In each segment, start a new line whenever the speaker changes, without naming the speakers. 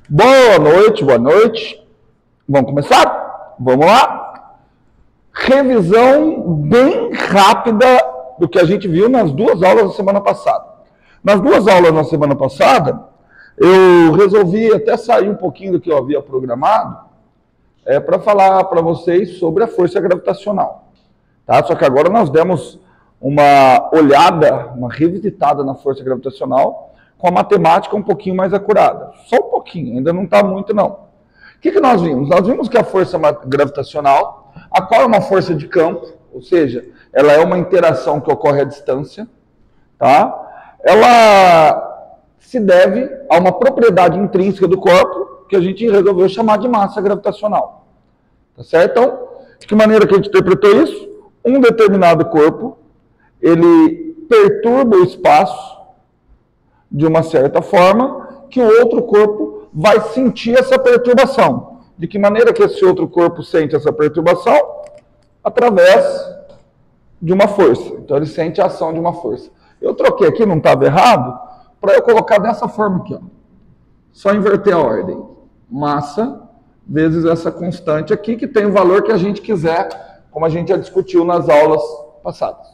Boa noite, boa noite. Vamos começar? Vamos lá. Revisão bem rápida do que a gente viu nas duas aulas da semana passada. Nas duas aulas da semana passada, eu resolvi até sair um pouquinho do que eu havia programado para falar para vocês sobre a força gravitacional. Tá? Só que agora nós demos uma olhada, uma revisitada na força gravitacional com a matemática um pouquinho mais acurada. Só um pouquinho, ainda não está muito não. O que nós vimos? Nós vimos que a força gravitacional, a qual é uma força de campo, ou seja, ela é uma interação que ocorre à distância, tá? Ela se deve a uma propriedade intrínseca do corpo que a gente resolveu chamar de massa gravitacional. Tá certo? Então, de que maneira que a gente interpretou isso? Um determinado corpo, ele perturba o espaço de uma certa forma, que o outro corpo vai sentir essa perturbação. De que maneira que esse outro corpo sente essa perturbação? Através de uma força. Então ele sente a ação de uma força. Eu troquei aqui, não estava errado, para eu colocar dessa forma aqui. Ó. Só inverter a ordem. Massa vezes essa constante aqui, que tem o valor que a gente quiser, como a gente já discutiu nas aulas passadas.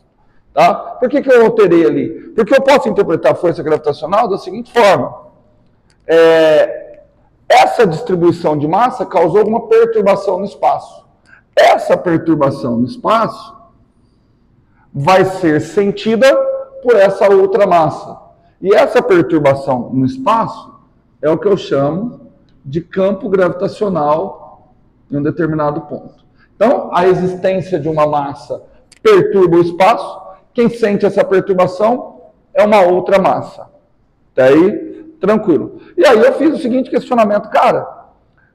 Tá? Por que eu alterei ali? Porque eu posso interpretar a força gravitacional da seguinte forma. Essa distribuição de massa causou alguma perturbação no espaço. Essa perturbação no espaço vai ser sentida por essa outra massa. E essa perturbação no espaço é o que eu chamo de campo gravitacional em um determinado ponto. Então, a existência de uma massa perturba o espaço. Quem sente essa perturbação é uma outra massa. Tá aí? Tranquilo. E aí eu fiz o seguinte questionamento, cara,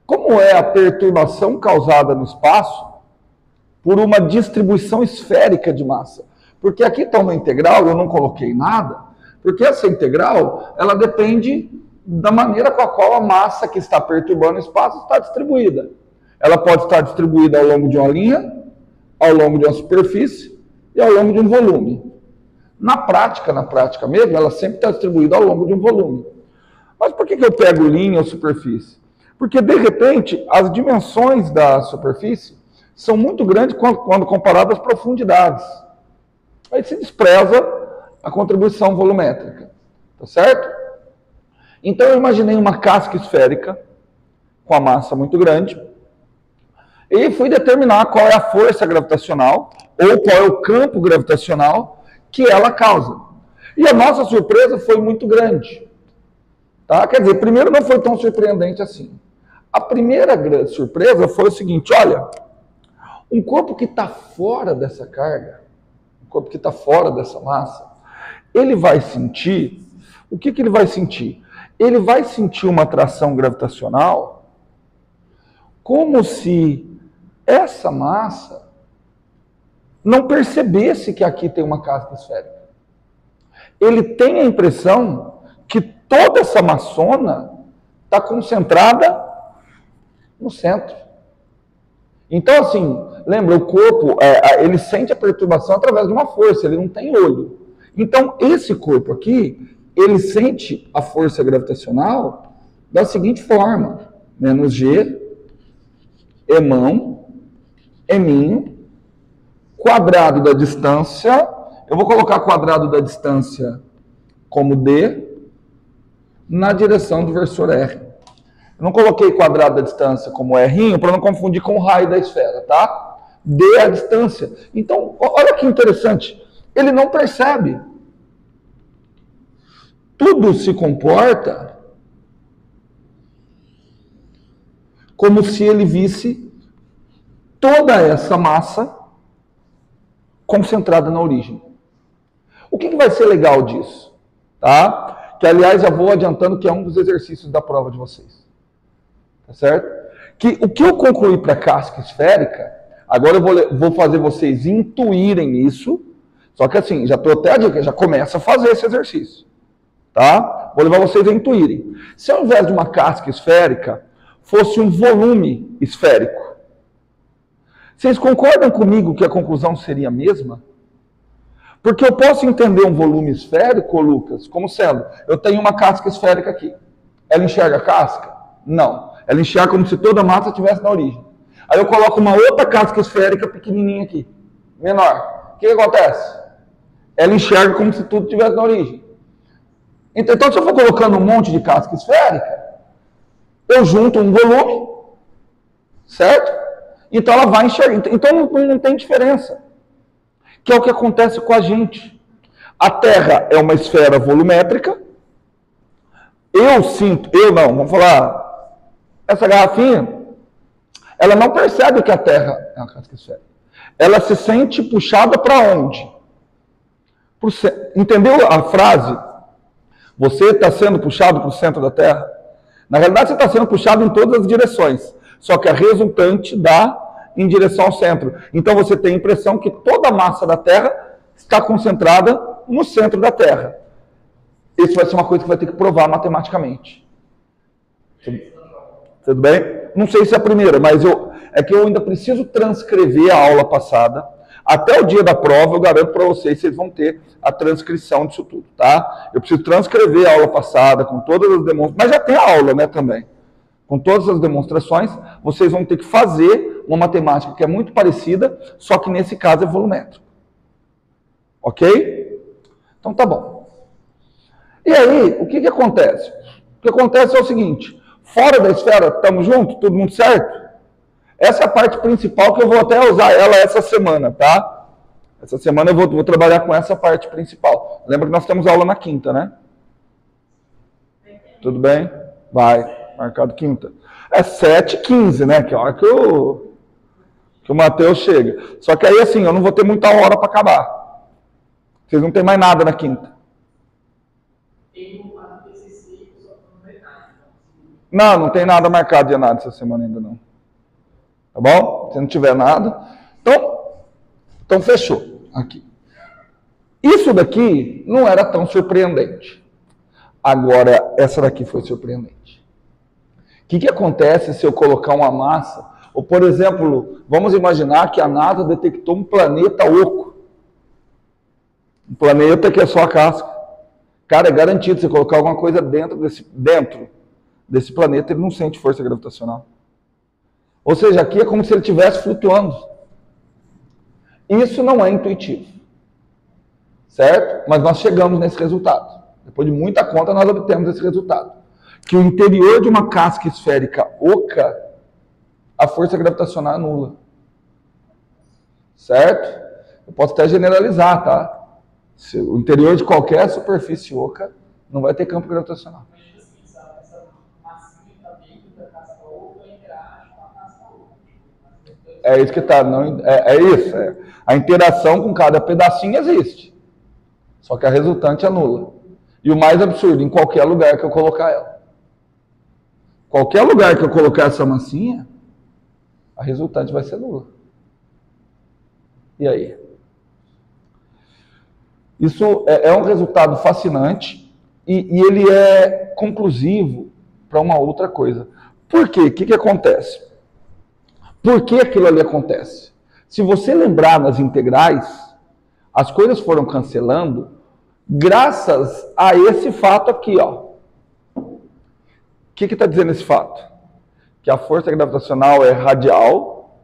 como é a perturbação causada no espaço por uma distribuição esférica de massa? Porque aqui está uma integral, eu não coloquei nada, porque essa integral, ela depende da maneira com a qual a massa que está perturbando o espaço está distribuída. Ela pode estar distribuída ao longo de uma linha, ao longo de uma superfície, e ao longo de um volume. Na prática mesmo, ela sempre está distribuída ao longo de um volume. Mas por que eu pego linha ou superfície? Porque, de repente, as dimensões da superfície são muito grandes quando comparadas às profundidades. Aí se despreza a contribuição volumétrica. Tá certo? Então eu imaginei uma casca esférica com a massa muito grande e fui determinar qual é a força gravitacional ou qual é o campo gravitacional que ela causa. E a nossa surpresa foi muito grande. Tá? Quer dizer, primeiro não foi tão surpreendente assim. A primeira grande surpresa foi o seguinte, olha, um corpo que está fora dessa carga, um corpo que está fora dessa massa, ele vai sentir, o que ele vai sentir? Ele vai sentir uma atração gravitacional como se essa massa não percebesse que aqui tem uma casca esférica. Ele tem a impressão que toda essa massona está concentrada no centro. Então, assim, lembra, o corpo, ele sente a perturbação através de uma força, ele não tem olho. Então, esse corpo aqui, ele sente a força gravitacional da seguinte forma, menos G, emão, eminho, quadrado da distância, eu vou colocar quadrado da distância como D, na direção do versor R. Eu não coloquei quadrado da distância como R para não confundir com o raio da esfera, tá? D é a distância. Então, olha que interessante, ele não percebe. Tudo se comporta como se ele visse toda essa massa concentrada na origem. O que vai ser legal disso? Tá? Que, aliás, já vou adiantando que é um dos exercícios da prova de vocês. Tá certo? Que o que eu concluí para a casca esférica, agora eu vou fazer vocês intuírem isso, só que assim, já estou até a dica, já começa a fazer esse exercício. Tá? Vou levar vocês a intuírem. Se ao invés de uma casca esférica, fosse um volume esférico, vocês concordam comigo que a conclusão seria a mesma? Porque eu posso entender um volume esférico, Lucas, como sendo, eu tenho uma casca esférica aqui. Ela enxerga a casca? Não. Ela enxerga como se toda a massa estivesse na origem. Aí eu coloco uma outra casca esférica pequenininha aqui, menor. O que acontece? Ela enxerga como se tudo estivesse na origem. Então, se eu for colocando um monte de casca esférica, eu junto um volume, certo? Então ela vai enxergar. Então não tem diferença. Que é o que acontece com a gente. A Terra é uma esfera volumétrica. Vamos falar, essa garrafinha, ela não percebe que a Terra é uma casca esférica. Ela se sente puxada para onde? Entendeu a frase? Você está sendo puxado para o centro da Terra? Na realidade, você está sendo puxado em todas as direções. Só que a resultante dá em direção ao centro. Então você tem a impressão que toda a massa da Terra está concentrada no centro da Terra. Isso vai ser uma coisa que vai ter que provar matematicamente. Tudo bem? Não sei se é a primeira, mas é que eu ainda preciso transcrever a aula passada. Até o dia da prova, eu garanto para vocês vão ter a transcrição disso tudo, tá? Eu preciso transcrever a aula passada com todas as demonstrações, mas já tem a aula, né, também. Com todas as demonstrações, vocês vão ter que fazer uma matemática que é muito parecida, só que nesse caso é volumétrico. Ok? Então tá bom. E aí, o que acontece? O que acontece é o seguinte, fora da esfera, estamos juntos? Todo mundo certo? Essa é a parte principal que eu vou até usar ela essa semana, tá? Essa semana eu vou trabalhar com essa parte principal. Lembra que nós temos aula na quinta, né? Tudo bem? Vai. Marcado quinta. É 7h15, né? Que é a hora que o Matheus chega. Só que aí, assim, eu não vou ter muita hora para acabar. Vocês não tem mais nada na quinta. Não tem nada marcado de nada essa semana ainda não. Tá bom? Se não tiver nada. Então fechou. Aqui. Isso daqui não era tão surpreendente. Agora, essa daqui foi surpreendente. O que acontece se eu colocar uma massa? Ou, por exemplo, vamos imaginar que a NASA detectou um planeta oco. Um planeta que é só a casca. Cara, é garantido, se colocar alguma coisa dentro desse planeta, ele não sente força gravitacional. Ou seja, aqui é como se ele estivesse flutuando. Isso não é intuitivo. Certo? Mas nós chegamos nesse resultado. Depois de muita conta, nós obtemos esse resultado. Que o interior de uma casca esférica oca, a força gravitacional é nula. Certo? Eu posso até generalizar, tá? O interior de qualquer superfície oca não vai ter campo gravitacional. É isso que está. É isso. A interação com cada pedacinho existe. Só que a resultante é nula. E o mais absurdo, em qualquer lugar que eu colocar ela. Qualquer lugar que eu colocar essa massinha, a resultante vai ser nula. E aí? Isso é um resultado fascinante e ele é conclusivo para uma outra coisa. Por quê? O que acontece? Por que aquilo ali acontece? Se você lembrar nas integrais, as coisas foram cancelando graças a esse fato aqui, ó. O que está dizendo esse fato? Que a força gravitacional é radial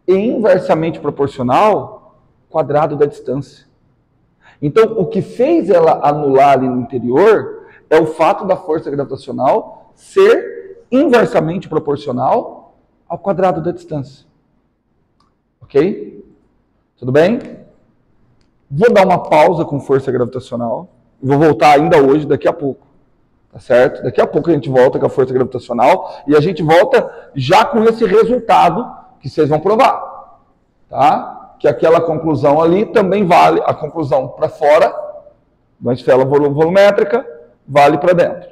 e inversamente proporcional ao quadrado da distância. Então, o que fez ela anular ali no interior é o fato da força gravitacional ser inversamente proporcional ao quadrado da distância. Ok? Tudo bem? Vou dar uma pausa com força gravitacional. Vou voltar ainda hoje, daqui a pouco. Tá certo? Daqui a pouco a gente volta com a força gravitacional e a gente volta já com esse resultado que vocês vão provar. Tá? Que aquela conclusão ali também vale, a conclusão para fora, da esfera volumétrica, vale para dentro.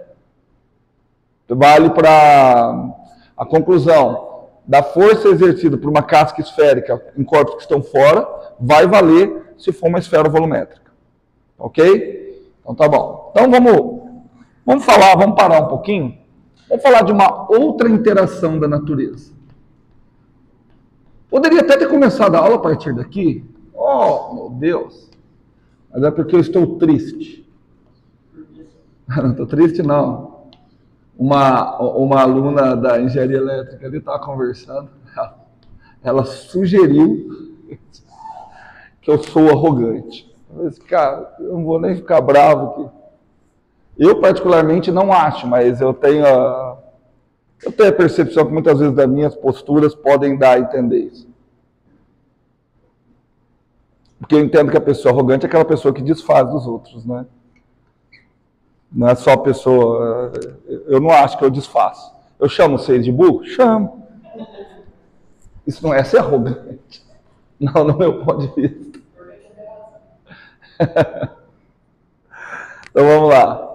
Vale para a conclusão da força exercida por uma casca esférica em corpos que estão fora, vai valer se for uma esfera volumétrica. Ok? Então tá bom. Então vamos parar um pouquinho. Vamos falar de uma outra interação da natureza. Poderia até ter começado a aula a partir daqui. Oh, meu Deus. Mas é porque eu estou triste. Não estou triste, não. Uma aluna da engenharia elétrica ali estava conversando, ela sugeriu que eu sou arrogante. Eu disse, cara, eu não vou nem ficar bravo aqui. Eu particularmente não acho, mas eu tenho a percepção que muitas vezes das minhas posturas podem dar a entender isso. Porque eu entendo que a pessoa arrogante é aquela pessoa que desfaz dos outros, né? Não é só a pessoa... Eu não acho que eu desfaço. Eu chamo vocês de burro? Chamo. Isso não é ser arrogante. Não, no meu ponto de vista. Então vamos lá.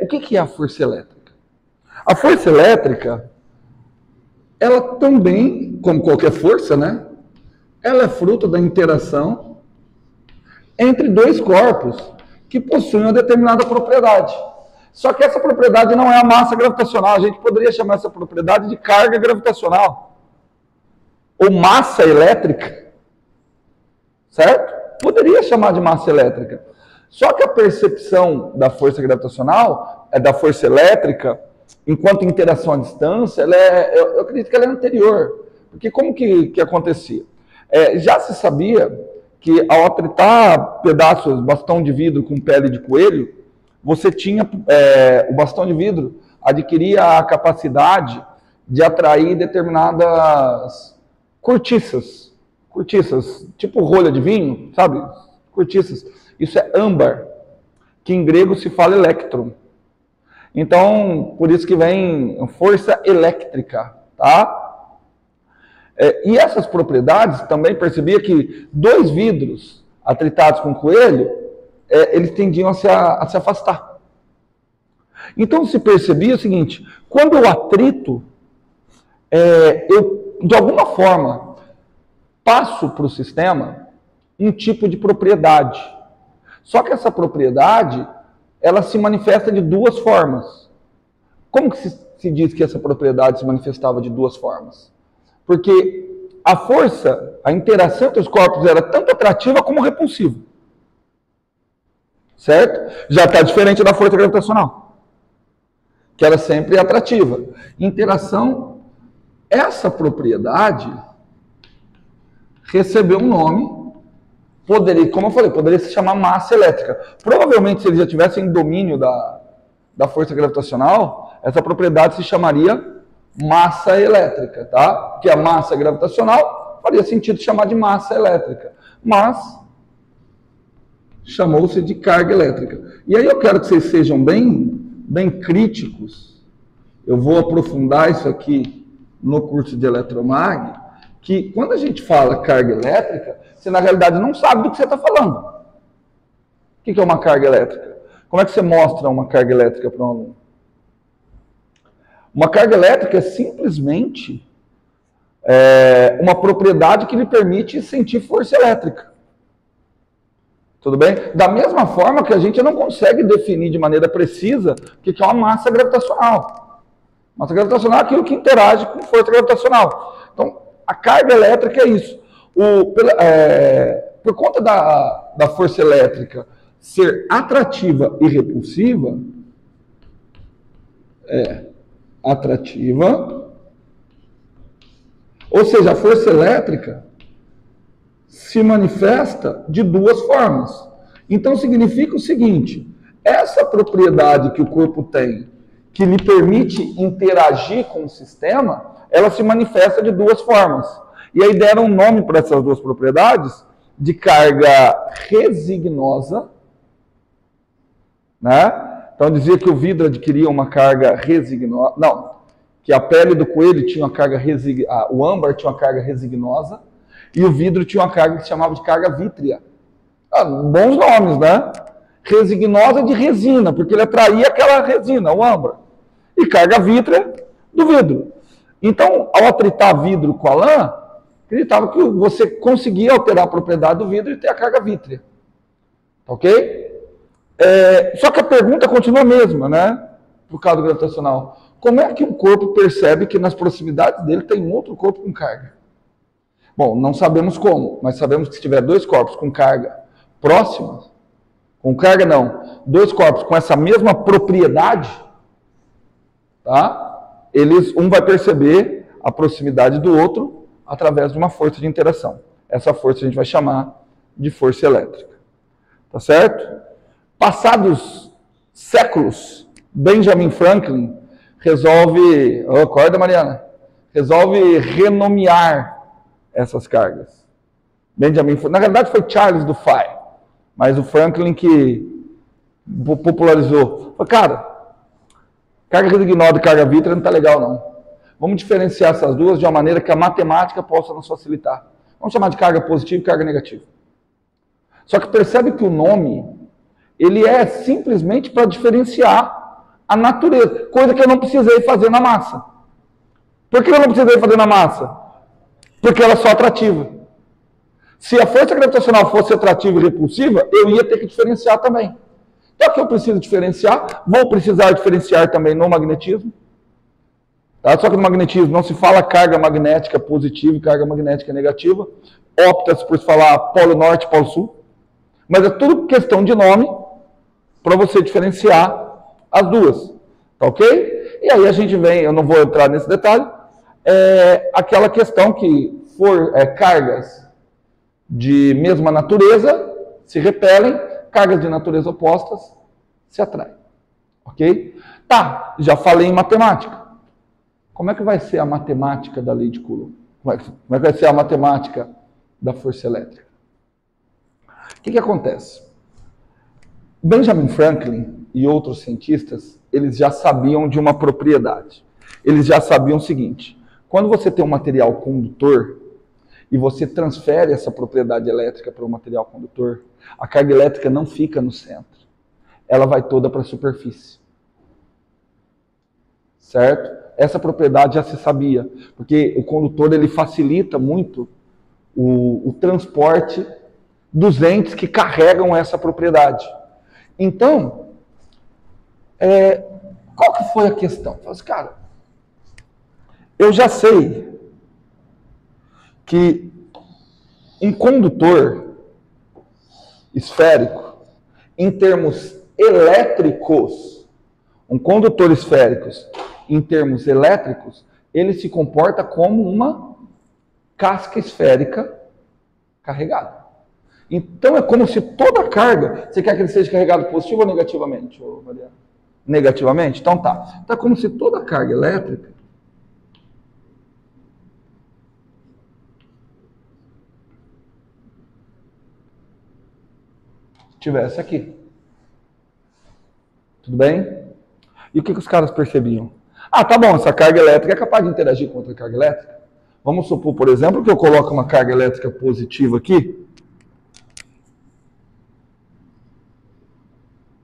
O que é a força elétrica? A força elétrica, ela também, como qualquer força, né? Ela é fruto da interação entre dois corpos que possuem uma determinada propriedade. Só que essa propriedade não é a massa gravitacional. A gente poderia chamar essa propriedade de carga gravitacional. Ou massa elétrica. Certo? Poderia chamar de massa elétrica. Só que a percepção da força gravitacional, da força elétrica, enquanto interação à distância, eu acredito que ela é anterior. Porque como que acontecia? Já se sabia que ao atritar pedaços, bastão de vidro com pele de coelho, você tinha, o bastão de vidro adquiria a capacidade de atrair determinadas cortiças, tipo rolha de vinho, sabe? Cortiças. Isso é âmbar, que em grego se fala elétron. Então, por isso que vem força elétrica, tá? E essas propriedades, também percebia que dois vidros atritados com coelho, eles tendiam a se afastar. Então se percebia o seguinte, quando eu atrito, eu de alguma forma passo para o sistema um tipo de propriedade. Só que essa propriedade, ela se manifesta de duas formas. Como que se diz que essa propriedade se manifestava de duas formas? Porque a força, a interação entre os corpos era tanto atrativa como repulsiva. Certo? Já está diferente da força gravitacional, que era sempre atrativa. Interação, essa propriedade recebeu um nome, como eu falei, poderia se chamar massa elétrica. Provavelmente, se eles já tivessem domínio da força gravitacional, essa propriedade se chamaria massa elétrica, tá? Porque a massa gravitacional faria sentido chamar de massa elétrica, mas chamou-se de carga elétrica. E aí eu quero que vocês sejam bem críticos. Eu vou aprofundar isso aqui no curso de eletromag, que quando a gente fala carga elétrica, você na realidade não sabe do que você está falando. O que é uma carga elétrica? Como é que você mostra uma carga elétrica para um aluno? Uma carga elétrica é simplesmente uma propriedade que lhe permite sentir força elétrica. Tudo bem? Da mesma forma que a gente não consegue definir de maneira precisa o que é uma massa gravitacional. Massa gravitacional é aquilo que interage com força gravitacional. Então, a carga elétrica é isso. Por conta da força elétrica ser atrativa e repulsiva, atrativa, ou seja, a força elétrica se manifesta de duas formas. Então significa o seguinte, essa propriedade que o corpo tem, que lhe permite interagir com o sistema, ela se manifesta de duas formas. E aí deram um nome para essas duas propriedades de carga resignosa, né? Então dizia que o vidro adquiria uma carga resignosa, não, que a pele do coelho tinha uma carga o âmbar tinha uma carga resignosa e o vidro tinha uma carga que se chamava de carga vítrea. Bons nomes, né? Resignosa de resina, porque ele atraía aquela resina, o âmbar. E carga vítrea do vidro. Então, ao atritar vidro com a lã, acreditava que você conseguia alterar a propriedade do vidro e ter a carga vítrea. Ok? Só que a pergunta continua a mesma, né? Por causa do gravitacional. Como é que um corpo percebe que nas proximidades dele tem um outro corpo com carga? Bom, não sabemos como, mas sabemos que se tiver dois corpos com carga próximas, dois corpos com essa mesma propriedade, tá? Um vai perceber a proximidade do outro através de uma força de interação. Essa força a gente vai chamar de força elétrica. Tá certo? Passados séculos, Benjamin Franklin resolve... Oh, acorda, Mariana. Resolve renomear essas cargas. Na verdade foi Charles Dufay, mas o Franklin que popularizou. Falei, cara, carga resignosa e carga vítrea não está legal não. Vamos diferenciar essas duas de uma maneira que a matemática possa nos facilitar. Vamos chamar de carga positiva e carga negativa. Só que percebe que o nome, ele é simplesmente para diferenciar a natureza, coisa que eu não precisei fazer na massa. Por que eu não precisei fazer na massa? Porque ela é só atrativa. Se a força gravitacional fosse atrativa e repulsiva, eu ia ter que diferenciar também. Então aqui eu preciso diferenciar, vou precisar diferenciar também no magnetismo. Tá? Só que no magnetismo não se fala carga magnética positiva e carga magnética negativa. Opta-se por se falar polo norte e polo sul. Mas é tudo questão de nome para você diferenciar as duas. Tá ok? E aí a gente vem, eu não vou entrar nesse detalhe, aquela questão que cargas de mesma natureza se repelem, cargas de natureza opostas se atraem. Ok? Tá, já falei em matemática. Como é que vai ser a matemática da lei de Coulomb? Como é que vai ser a matemática da força elétrica? O que acontece? Benjamin Franklin e outros cientistas, eles já sabiam de uma propriedade. Eles já sabiam o seguinte: quando você tem um material condutor e você transfere essa propriedade elétrica para o material condutor, a carga elétrica não fica no centro. Ela vai toda para a superfície. Certo? Essa propriedade já se sabia, porque o condutor ele facilita muito o transporte dos entes que carregam essa propriedade. Então, qual que foi a questão? Falei assim, cara, eu já sei que um condutor esférico, em termos elétricos, um condutor esférico, em termos elétricos, ele se comporta como uma casca esférica carregada. Então é como se toda a carga, você quer que ele seja carregado positivo ou negativamente, Mariana? Negativamente? Então tá. Então é como se toda a carga elétrica estivesse aqui. Tudo bem? E o que os caras percebiam? Ah, tá bom, essa carga elétrica é capaz de interagir com outra carga elétrica. Vamos supor, por exemplo, que eu coloco uma carga elétrica positiva aqui.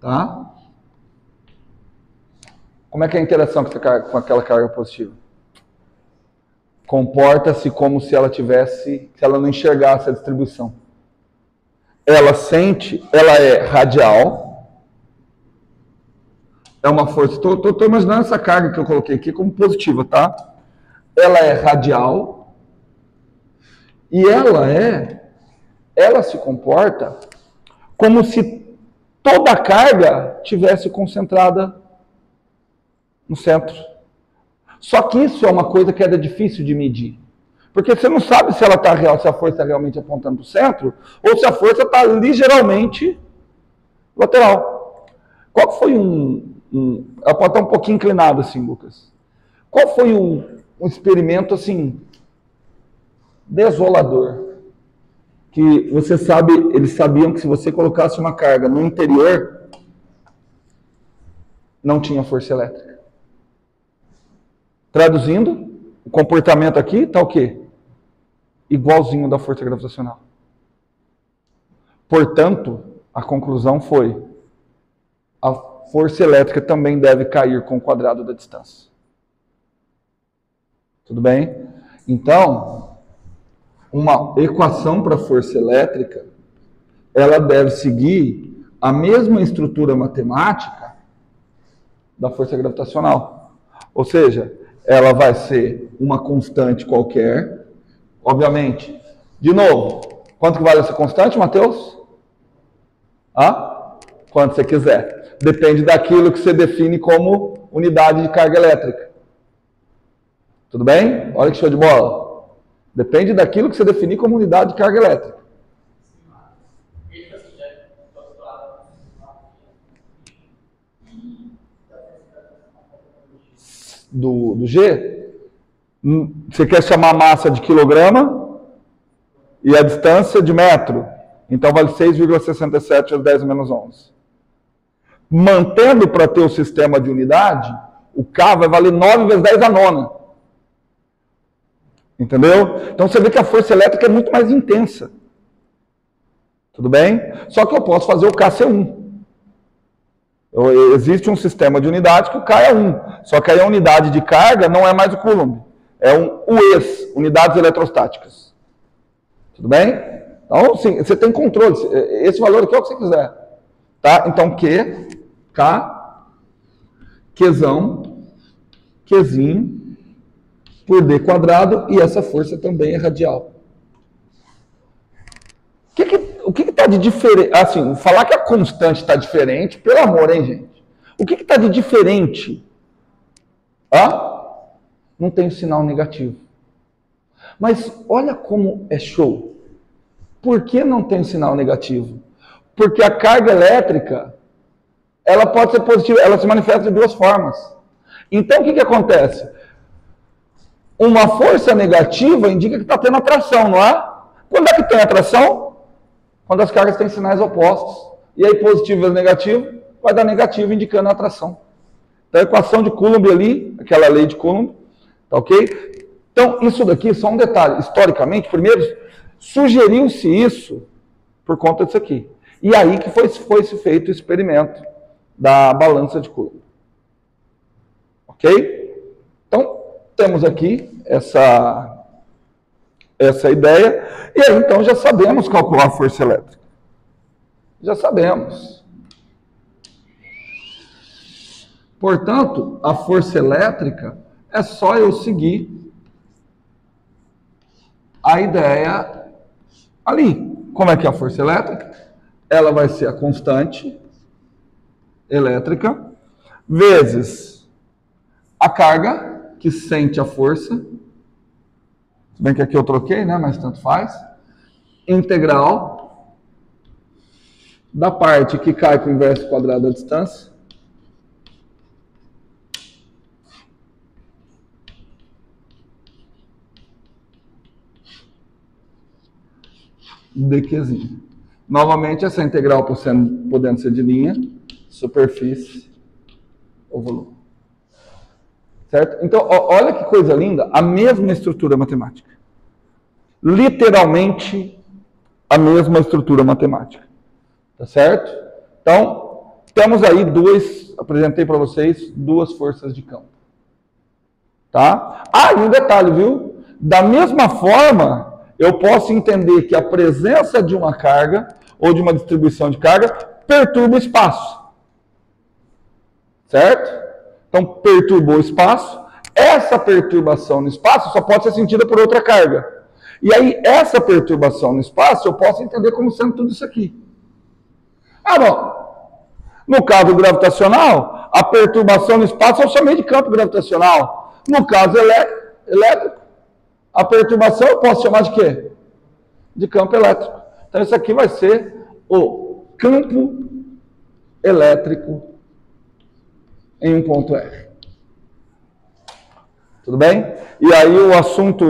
Tá? Como é que é a interação com aquela carga positiva? Comporta-se como se ela tivesse, se ela não enxergasse a distribuição. Ela sente, ela é radial. É uma força, estou imaginando essa carga que eu coloquei aqui como positiva, tá? Ela é radial e ela se comporta como se toda a carga tivesse concentrada no centro. Só que isso é uma coisa que era difícil de medir. Porque você não sabe se ela está real, se a força está realmente apontando para o centro, ou se a força está ligeiramente lateral. Qual foi ela pode estar um pouquinho inclinada assim, Lucas. Qual foi um experimento assim desolador? Que você sabe, eles sabiam que se você colocasse uma carga no interior, não tinha força elétrica. Traduzindo, o comportamento aqui está o quê? Igualzinho da força gravitacional. Portanto, a conclusão foi: a força elétrica também deve cair com o quadrado da distância. Tudo bem? Então, uma equação para a força elétrica, ela deve seguir a mesma estrutura matemática da força gravitacional. Ou seja, ela vai ser uma constante qualquer. Obviamente, de novo, quanto que vale essa constante, Matheus? Quanto você quiser. Depende daquilo que você define como unidade de carga elétrica. Tudo bem? Olha que show de bola. Depende daquilo que você definir como unidade de carga elétrica. Do G, você quer chamar a massa de quilograma e a distância de metro. Então vale 6,67 às 10 menos 11. Mantendo para ter o sistema de unidade, o K vai valer 9 vezes 10 a nona. Entendeu? Então você vê que a força elétrica é muito mais intensa. Tudo bem? Só que eu posso fazer o K ser 1. Existe um sistema de unidade que o K é 1. Só que aí a unidade de carga não é mais o Coulomb. É um UEs, unidades eletrostáticas. Tudo bem? Então, sim, você tem controle. Esse valor aqui é o que você quiser. Tá? Então, Q, K, Qzão, Qzinho, por D quadrado, e essa força também é radial. O que está de diferente? Assim, falar que a constante está diferente, pelo amor, hein, gente? O que está de diferente? Não tem sinal negativo. Mas olha como é show. Por que não tem sinal negativo? Porque a carga elétrica, ela pode ser positiva, ela se manifesta de duas formas. Então, o que acontece? Uma força negativa indica que está tendo atração, não é? Quando é que tem atração? Quando as cargas têm sinais opostos. E aí, positivo vezes negativo, vai dar negativo, indicando a atração. Então, a equação de Coulomb ali, aquela lei de Coulomb, tá ok? Então, isso daqui, só um detalhe. Historicamente, primeiro, sugeriu-se isso por conta disso aqui. E aí que foi feito o experimento da balança de Coulomb. Ok? Então, temos aqui essa ideia, e aí então já sabemos calcular a força elétrica. Já sabemos. Portanto, a força elétrica é só eu seguir a ideia ali. Como é que é a força elétrica? Ela vai ser a constante elétrica vezes a carga que sente a força. Se bem que aqui eu troquei, né? Mas tanto faz. Integral da parte que cai com o inverso quadrado da distância. dQzinho. Novamente, essa integral podendo ser de linha, superfície ou volume. Certo? Então, olha que coisa linda, a mesma estrutura matemática. Literalmente, a mesma estrutura matemática. Tá certo? Então, temos aí apresentei para vocês duas forças de campo. Tá? E um detalhe, viu? Da mesma forma, eu posso entender que a presença de uma carga ou de uma distribuição de carga perturba o espaço. Certo? Então, perturbou o espaço. Essa perturbação no espaço só pode ser sentida por outra carga. E aí, essa perturbação no espaço, eu posso entender como sendo tudo isso aqui. Bom. No caso gravitacional, a perturbação no espaço eu chamei de campo gravitacional. No caso elétrico, a perturbação eu posso chamar de quê? De campo elétrico. Então, isso aqui vai ser o campo elétrico em um ponto R. Tudo bem? E aí o assunto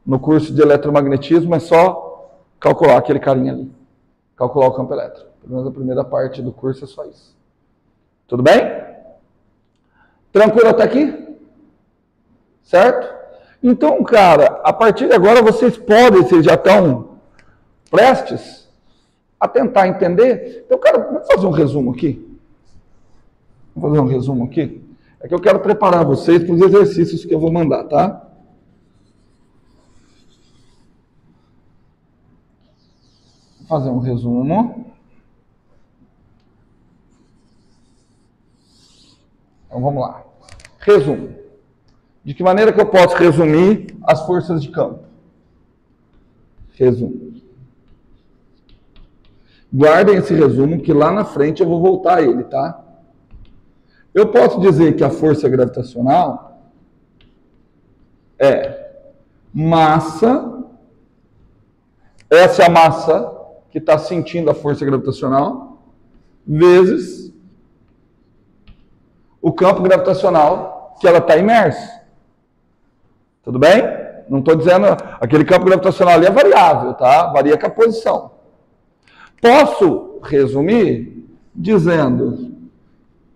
no curso de eletromagnetismo é só calcular aquele carinha ali. Calcular o campo elétrico. Pelo menos a primeira parte do curso é só isso. Tudo bem? Tranquilo até aqui? Certo? Então, cara, a partir de agora vocês já estão prestes a tentar entender. Então, cara, vamos fazer um resumo aqui? Vou fazer um resumo aqui. É que eu quero preparar vocês para os exercícios que eu vou mandar, tá? Vou fazer um resumo. Então vamos lá. Resumo. De que maneira que eu posso resumir as forças de campo? Resumo. Guardem esse resumo que lá na frente eu vou voltar a ele, tá? Eu posso dizer que a força gravitacional é massa, essa é a massa que está sentindo a força gravitacional, vezes o campo gravitacional que ela está imersa. Tudo bem? Não estou dizendo, aquele campo gravitacional ali é variável, tá? Varia com a posição. Posso resumir dizendo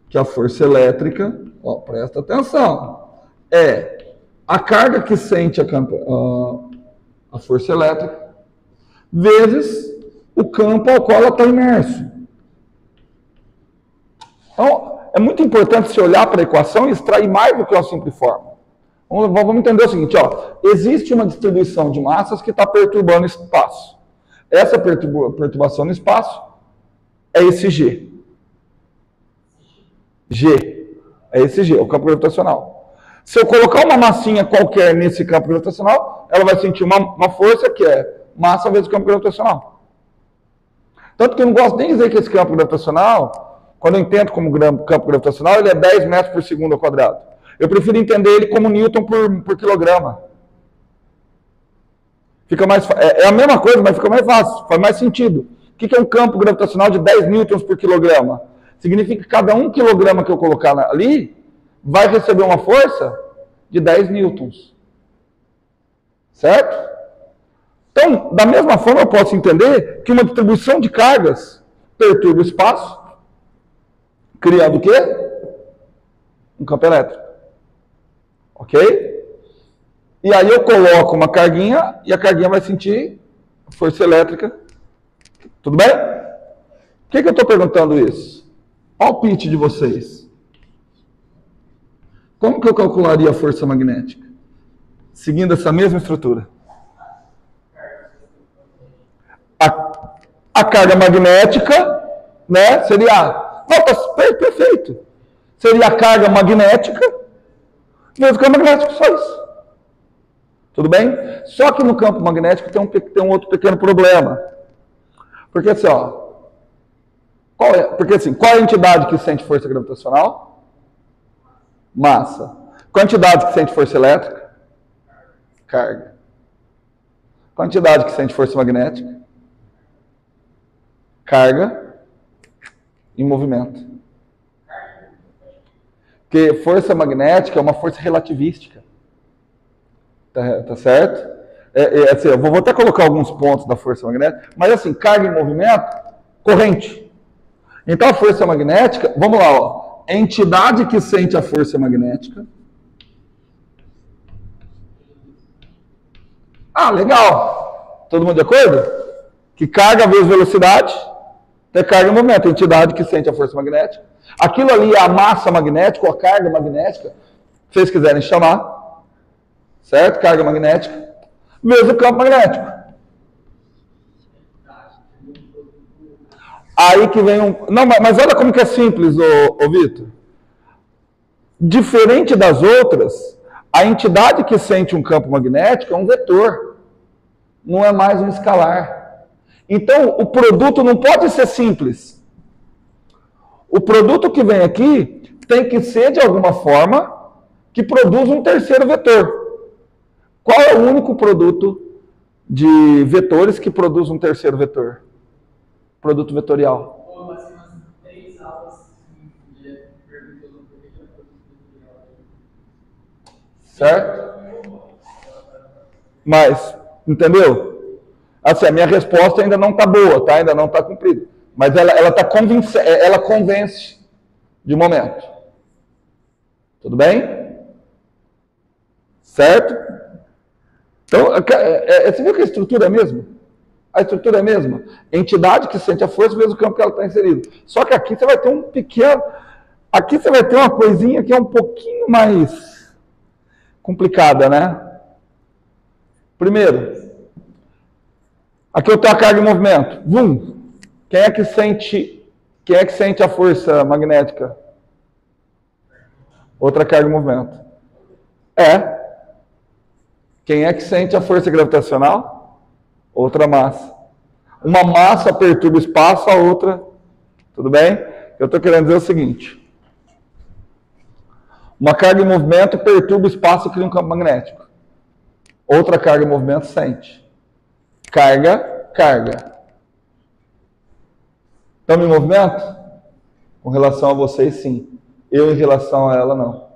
que a força elétrica, ó, presta atenção, é a carga que sente a força elétrica vezes o campo ao qual ela está imerso. Então, é muito importante você olhar para a equação e extrair mais do que uma simples fórmula. Vamos entender o seguinte, ó, existe uma distribuição de massas que está perturbando o espaço. Essa perturbação no espaço é esse G. G. É esse G, o campo gravitacional. Se eu colocar uma massinha qualquer nesse campo gravitacional, ela vai sentir uma força que é massa vezes campo gravitacional. Tanto que eu não gosto nem de dizer que esse campo gravitacional, quando eu entendo como campo gravitacional, ele é 10 metros por segundo ao quadrado. Eu prefiro entender ele como Newton por quilograma. Fica mais, é a mesma coisa, mas fica mais fácil, faz mais sentido. O que é um campo gravitacional de 10 newtons por quilograma? Significa que cada 1 quilograma que eu colocar ali vai receber uma força de 10 newtons. Certo? Então, da mesma forma, eu posso entender que uma distribuição de cargas perturba o espaço, criando o quê? Um campo elétrico. Ok? E aí eu coloco uma carguinha e a carguinha vai sentir força elétrica. Tudo bem? Por que eu estou perguntando isso? Palpite de vocês. Como que eu calcularia a força magnética? Seguindo essa mesma estrutura. A carga magnética, né, seria... Não, tá perfeito. Seria a carga magnética vezes o campo magnético, só isso. Tudo bem? Só que no campo magnético tem um outro pequeno problema. Porque assim, ó... qual é a entidade que sente força gravitacional? Massa. Qual a entidade que sente força elétrica? Carga. Qual a entidade que sente força magnética? Carga em movimento. Porque força magnética é uma força relativística. Tá certo? Assim, eu vou até colocar alguns pontos da força magnética, mas assim, carga em movimento, corrente. Então a força magnética, vamos lá, ó, a entidade que sente a força magnética. Ah, legal. Todo mundo de acordo? Que carga vezes velocidade, tem carga em movimento, a entidade que sente a força magnética. Aquilo ali é a massa magnética, ou a carga magnética, se vocês quiserem chamar, certo? Carga magnética, vezes o campo magnético. Aí que vem um... Não, mas olha como que é simples, ô Vitor. Diferente das outras, a entidade que sente um campo magnético é um vetor, não é mais um escalar. Então, o produto não pode ser simples. O produto que vem aqui tem que ser, de alguma forma, que produz um terceiro vetor. Qual é o único produto de vetores que produz um terceiro vetor? Produto vetorial. Certo? Mas, entendeu? Assim, a minha resposta ainda não está boa, tá? Ainda não está cumprida. Mas ela convence de momento. Tudo bem? Certo? Então, você viu que a estrutura é a mesma? A estrutura é a mesma. Entidade que sente a força vezes o campo que ela está inserido. Só que aqui você vai ter um pequeno... Aqui você vai ter uma coisinha que é um pouquinho mais complicada, né? Primeiro, aqui eu tenho a carga em movimento. Vum! Quem é que sente a força magnética? Outra carga em movimento. Quem é que sente a força gravitacional? Outra massa. Uma massa perturba o espaço, a outra... Tudo bem? Eu estou querendo dizer o seguinte. Uma carga em movimento perturba o espaço e cria um campo magnético. Outra carga em movimento sente. Carga, carga. Estamos em movimento? Com relação a vocês, sim. Eu, em relação a ela, não.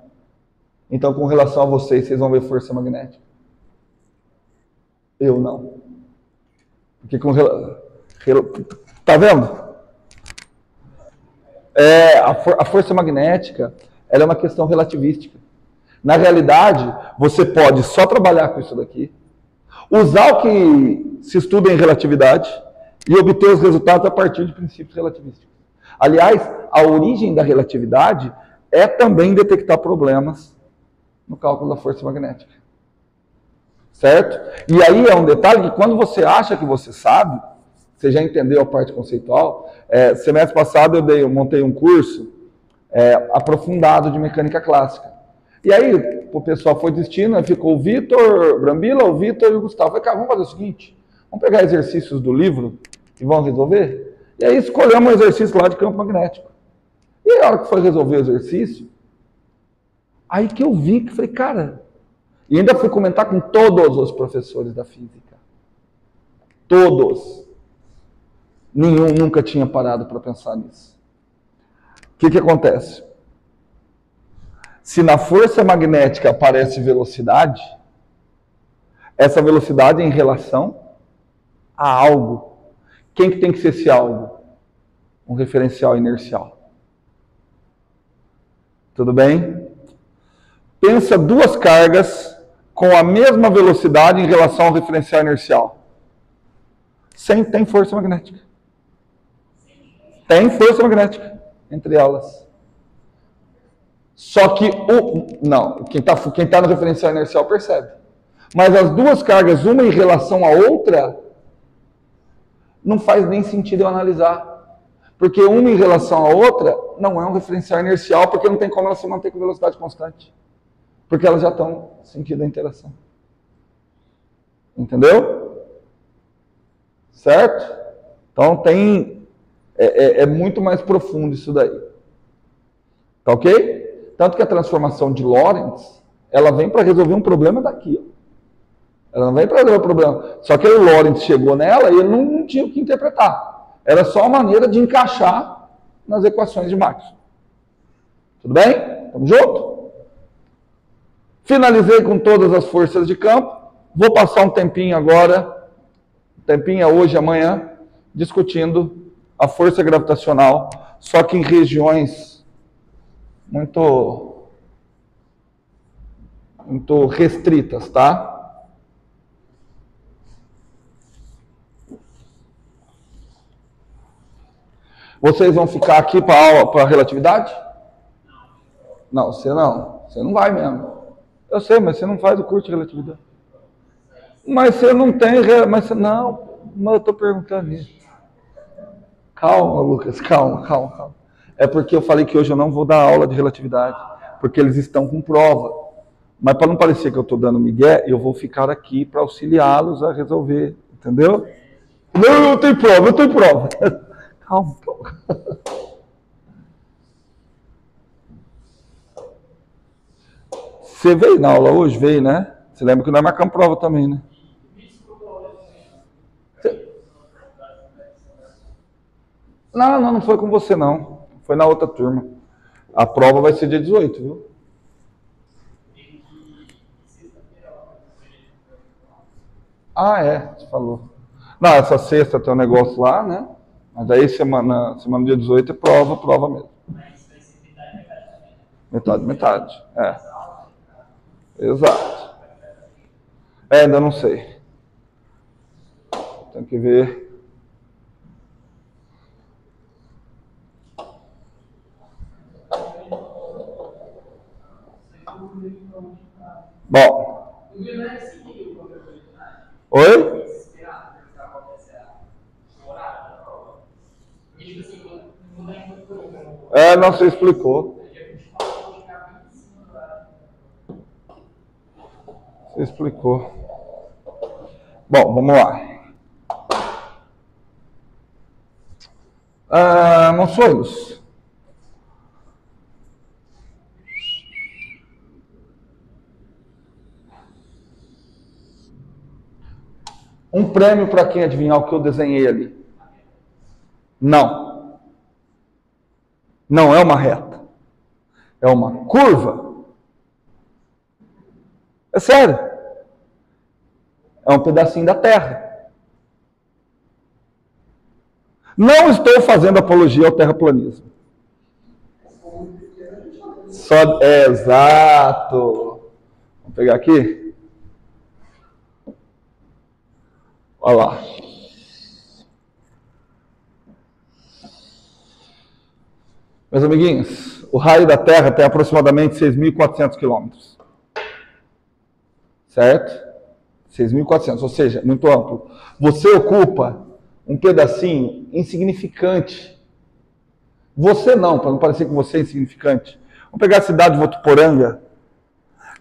Então, com relação a vocês, vocês vão ver força magnética. Eu não. Porque com tá vendo? A força magnética, ela é uma questão relativística. Na realidade, você pode só trabalhar com isso daqui, usar o que se estuda em relatividade e obter os resultados a partir de princípios relativísticos. Aliás, a origem da relatividade é também detectar problemas no cálculo da força magnética. Certo? E aí é um detalhe que quando você acha que você sabe, você já entendeu a parte conceitual. Semestre passado eu montei um curso aprofundado de mecânica clássica. E aí o pessoal foi desistindo, ficou o Vitor Brambila, o Vitor e o Gustavo. Eu falei, cara, vamos fazer o seguinte, vamos pegar exercícios do livro e vamos resolver? E aí escolhemos um exercício lá de campo magnético. E aí, a hora que foi resolver o exercício, aí que eu vi, que falei, cara, e ainda fui comentar com todos os professores da física. Todos. Nenhum nunca tinha parado para pensar nisso. O que acontece? Se na força magnética aparece velocidade, essa velocidade é em relação a algo. Quem que tem que ser esse algo? Um referencial inercial. Tudo bem? Pensa duas cargas com a mesma velocidade em relação ao referencial inercial. Tem força magnética. Tem força magnética entre elas. Só que quem tá no referencial inercial percebe. Mas as duas cargas, uma em relação à outra, não faz nem sentido eu analisar. Porque uma em relação à outra não é um referencial inercial, porque não tem como ela se manter com velocidade constante. Porque elas já estão sentindo a interação. Entendeu? Certo? Então é muito mais profundo isso daí. Tá ok? Tanto que a transformação de Lorentz, ela vem para resolver um problema daqui. Ó. Ela não vem para resolver o problema. Só que o Lorentz chegou nela e ele não tinha o que interpretar. Era só a maneira de encaixar nas equações de Maxwell. Tudo bem? Tamo junto? Finalizei com todas as forças de campo. Vou passar um tempinho agora, hoje, amanhã, discutindo a força gravitacional, só que em regiões muito restritas, tá? Vocês vão ficar aqui para aula, para relatividade? Não, você não. Você não vai mesmo. Eu sei, mas você não faz o curso de relatividade. Mas você não tem... Não, eu estou perguntando isso. Calma, Lucas, calma. É porque eu falei que hoje eu não vou dar aula de relatividade, porque eles estão com prova. Mas para não parecer que eu estou dando migué, eu vou ficar aqui para auxiliá-los a resolver, entendeu? Não, eu tenho prova. Calma um pouco. Você veio na aula hoje? Veio, né? Você lembra que nós marcamos prova também, né? Não foi com você, não. Foi na outra turma. A prova vai ser dia 18, viu? Ah, você falou. Não, essa sexta tem um negócio lá, né? Mas aí semana dia 18 é prova mesmo. Metade. Exato. Ainda não sei. Tem que ver. Bom. Oi? Não, você explicou. Você explicou. Bom, vamos lá. Monções. Um prêmio para quem adivinhar o que eu desenhei ali? Não. Não é uma reta. É uma curva. É sério. É um pedacinho da Terra. Não estou fazendo apologia ao terraplanismo. Exato. Vamos pegar aqui. Olha lá. Meus amiguinhos, o raio da Terra tem aproximadamente 6.400 quilômetros. Certo? 6.400, ou seja, muito amplo. Você ocupa um pedacinho insignificante. Você não, para não parecer que você é insignificante. Vamos pegar a cidade de Votuporanga.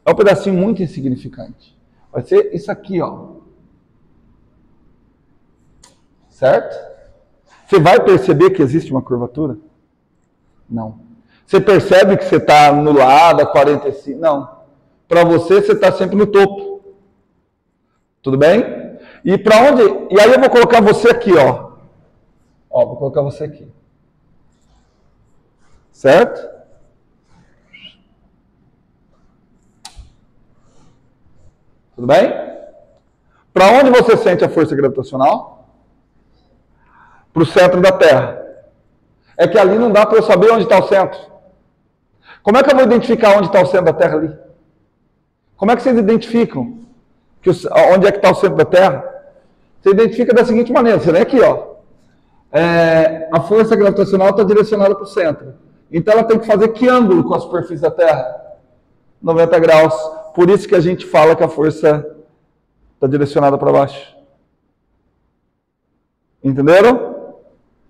É um pedacinho muito insignificante. Vai ser isso aqui, ó. Certo? Você vai perceber que existe uma curvatura? Não. Você percebe que você está no lado, a 45? Não. Para você está sempre no topo. Tudo bem? E para onde? E aí eu vou colocar você aqui, ó. Ó, vou colocar você aqui. Certo? Tudo bem? Para onde você sente a força gravitacional? Para o centro da Terra. É que ali não dá para eu saber onde está o centro. Como é que eu vou identificar onde está o centro da Terra ali? Como é que vocês identificam onde é que está o centro da Terra? Você identifica da seguinte maneira. Você vê aqui, ó. A força gravitacional está direcionada para o centro. Então ela tem que fazer que ângulo com a superfície da Terra? 90 graus. Por isso que a gente fala que a força está direcionada para baixo. Entenderam?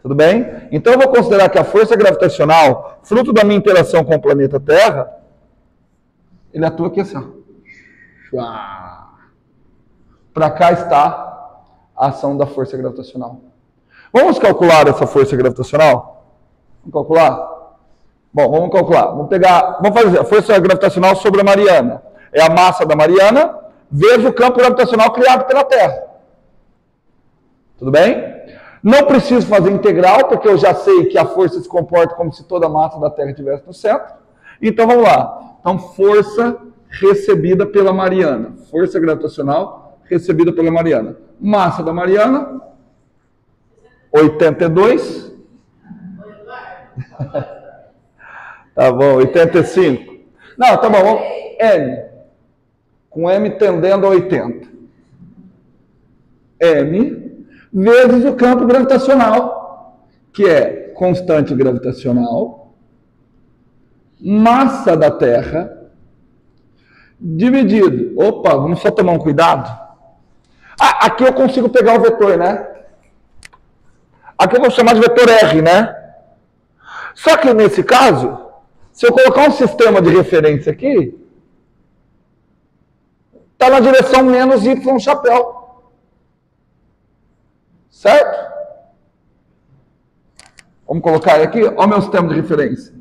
Tudo bem? Então eu vou considerar que a força gravitacional, fruto da minha interação com o planeta Terra, ele atua aqui assim, ó. Para cá está a ação da força gravitacional. Vamos calcular essa força gravitacional? Vamos calcular? Bom, vamos calcular. Vamos fazer a força gravitacional sobre a Mariana. É a massa da Mariana vezes o campo gravitacional criado pela Terra. Tudo bem? Não preciso fazer integral, porque eu já sei que a força se comporta como se toda a massa da Terra estivesse no centro. Então vamos lá. Então, força recebida pela Mariana. Força gravitacional recebida pela Mariana. Massa da Mariana, 82. Tá bom, 85. Não, tá bom. M. Com M tendendo a 80. M vezes o campo gravitacional, que é constante gravitacional, massa da Terra, dividido. Opa, vamos só tomar um cuidado. Aqui eu consigo pegar o vetor, né? Aqui eu vou chamar de vetor R, né? Só que nesse caso, se eu colocar um sistema de referência aqui, está na direção menos Y chapéu. Certo? Vamos colocar aqui, olha o meu sistema de referência.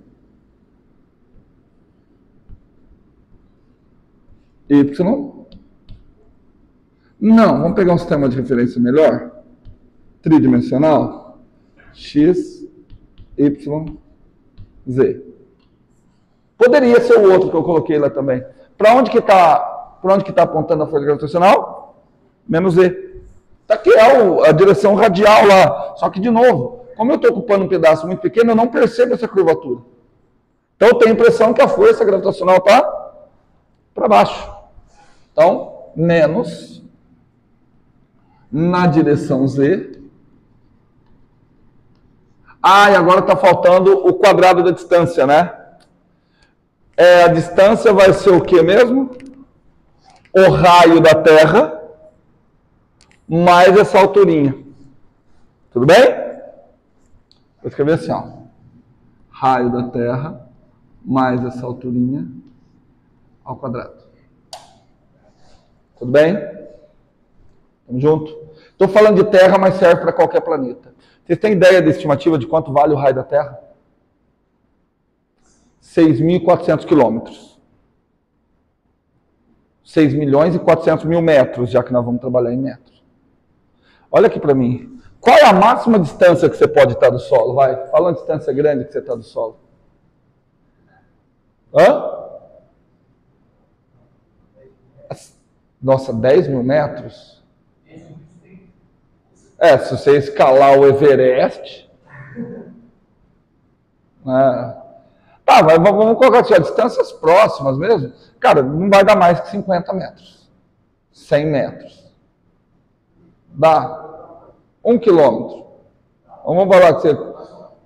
Y. Não, vamos pegar um sistema de referência melhor. Tridimensional. X, Y, Z. Poderia ser o outro que eu coloquei lá também. Para onde que está apontando a força gravitacional? Menos Z. Está aqui a direção radial lá. Só que, de novo, como eu estou ocupando um pedaço muito pequeno, eu não percebo essa curvatura. Então, eu tenho a impressão que a força gravitacional está para baixo. Então, menos na direção Z. E agora está faltando o quadrado da distância, né? A distância vai ser o que mesmo? O raio da Terra mais essa alturinha. Tudo bem? Vou escrever assim, ó. Raio da Terra mais essa alturinha ao quadrado. Tudo bem? Tamo junto? Estou falando de Terra, mas serve para qualquer planeta. Vocês têm ideia da estimativa de quanto vale o raio da Terra? 6.400 quilômetros. 6.400.000 metros, já que nós vamos trabalhar em metros. Olha aqui para mim. Qual é a máxima distância que você pode estar do solo? Vai, fala uma distância grande que você está do solo. Hã? Nossa, 10 mil metros? Se você escalar o Everest... Tá, mas vamos colocar assim, distâncias próximas mesmo. Cara, não vai dar mais que 50 metros. 100 metros. Dá 1 quilômetro. Vamos falar que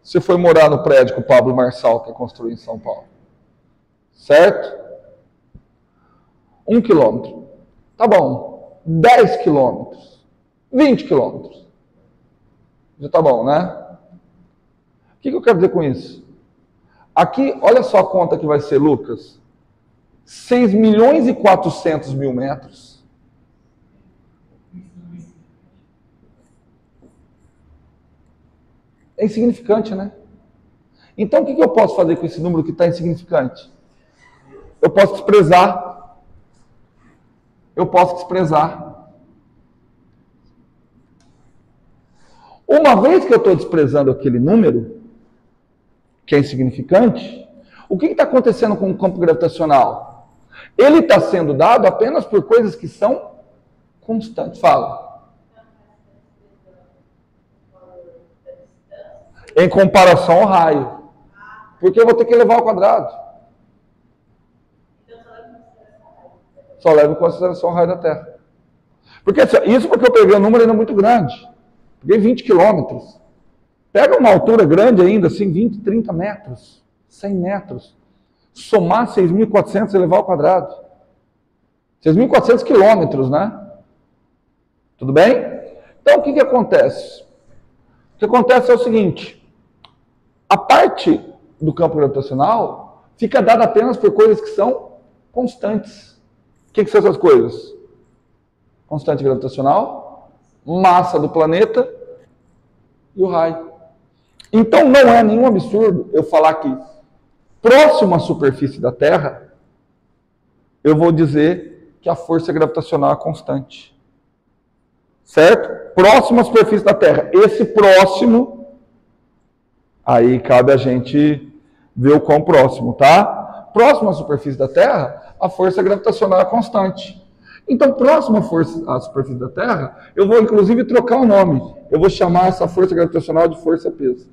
você foi morar no prédio que o Pablo Marçal quer construir em São Paulo. Certo? 1 quilômetro. Tá bom. 10 quilômetros. 20 quilômetros. Já tá bom, né? O que eu quero dizer com isso? Aqui, olha só a conta que vai ser, Lucas. 6 milhões e 400 mil metros. É insignificante, né? Então, o que eu posso fazer com esse número que está insignificante? Eu posso desprezar. Eu posso desprezar. Uma vez que eu estou desprezando aquele número, que é insignificante, o que está acontecendo com o campo gravitacional? Ele está sendo dado apenas por coisas que são constantes. Fala. Em comparação ao raio. Porque eu vou ter que elevar ao quadrado. Só leva em consideração o raio da Terra. Porque, isso porque eu peguei um número ainda muito grande. Peguei 20 quilômetros. Pega uma altura grande ainda, assim, 20, 30 metros, 100 metros. Somar 6.400 e elevar ao quadrado. 6.400 quilômetros, né? Tudo bem? Então, o que acontece? O que acontece é o seguinte. A parte do campo gravitacional fica dada apenas por coisas que são constantes. O que são essas coisas? Constante gravitacional, massa do planeta e o raio. Então não é nenhum absurdo eu falar que próximo à superfície da Terra, eu vou dizer que a força gravitacional é constante. Certo? Próximo à superfície da Terra. Esse próximo, aí cabe a gente ver o quão próximo, tá? Próximo à superfície da Terra, a força gravitacional é constante. Então, próximo à superfície da Terra, eu vou inclusive trocar o nome. Eu vou chamar essa força gravitacional de força-peso.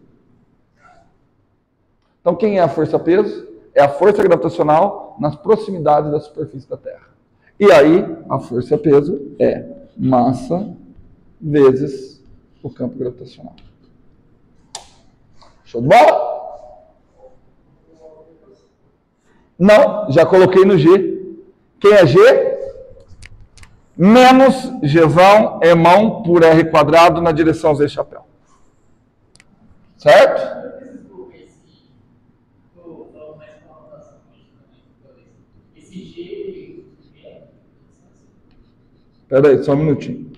Então, quem é a força-peso? É a força gravitacional nas proximidades da superfície da Terra. E aí, a força-peso é massa vezes o campo gravitacional. Show de bola? Não, já coloquei no G. Quem é G? Menos Gzão é mão por R quadrado na direção Z chapéu. Certo? Espera aí, só um minutinho.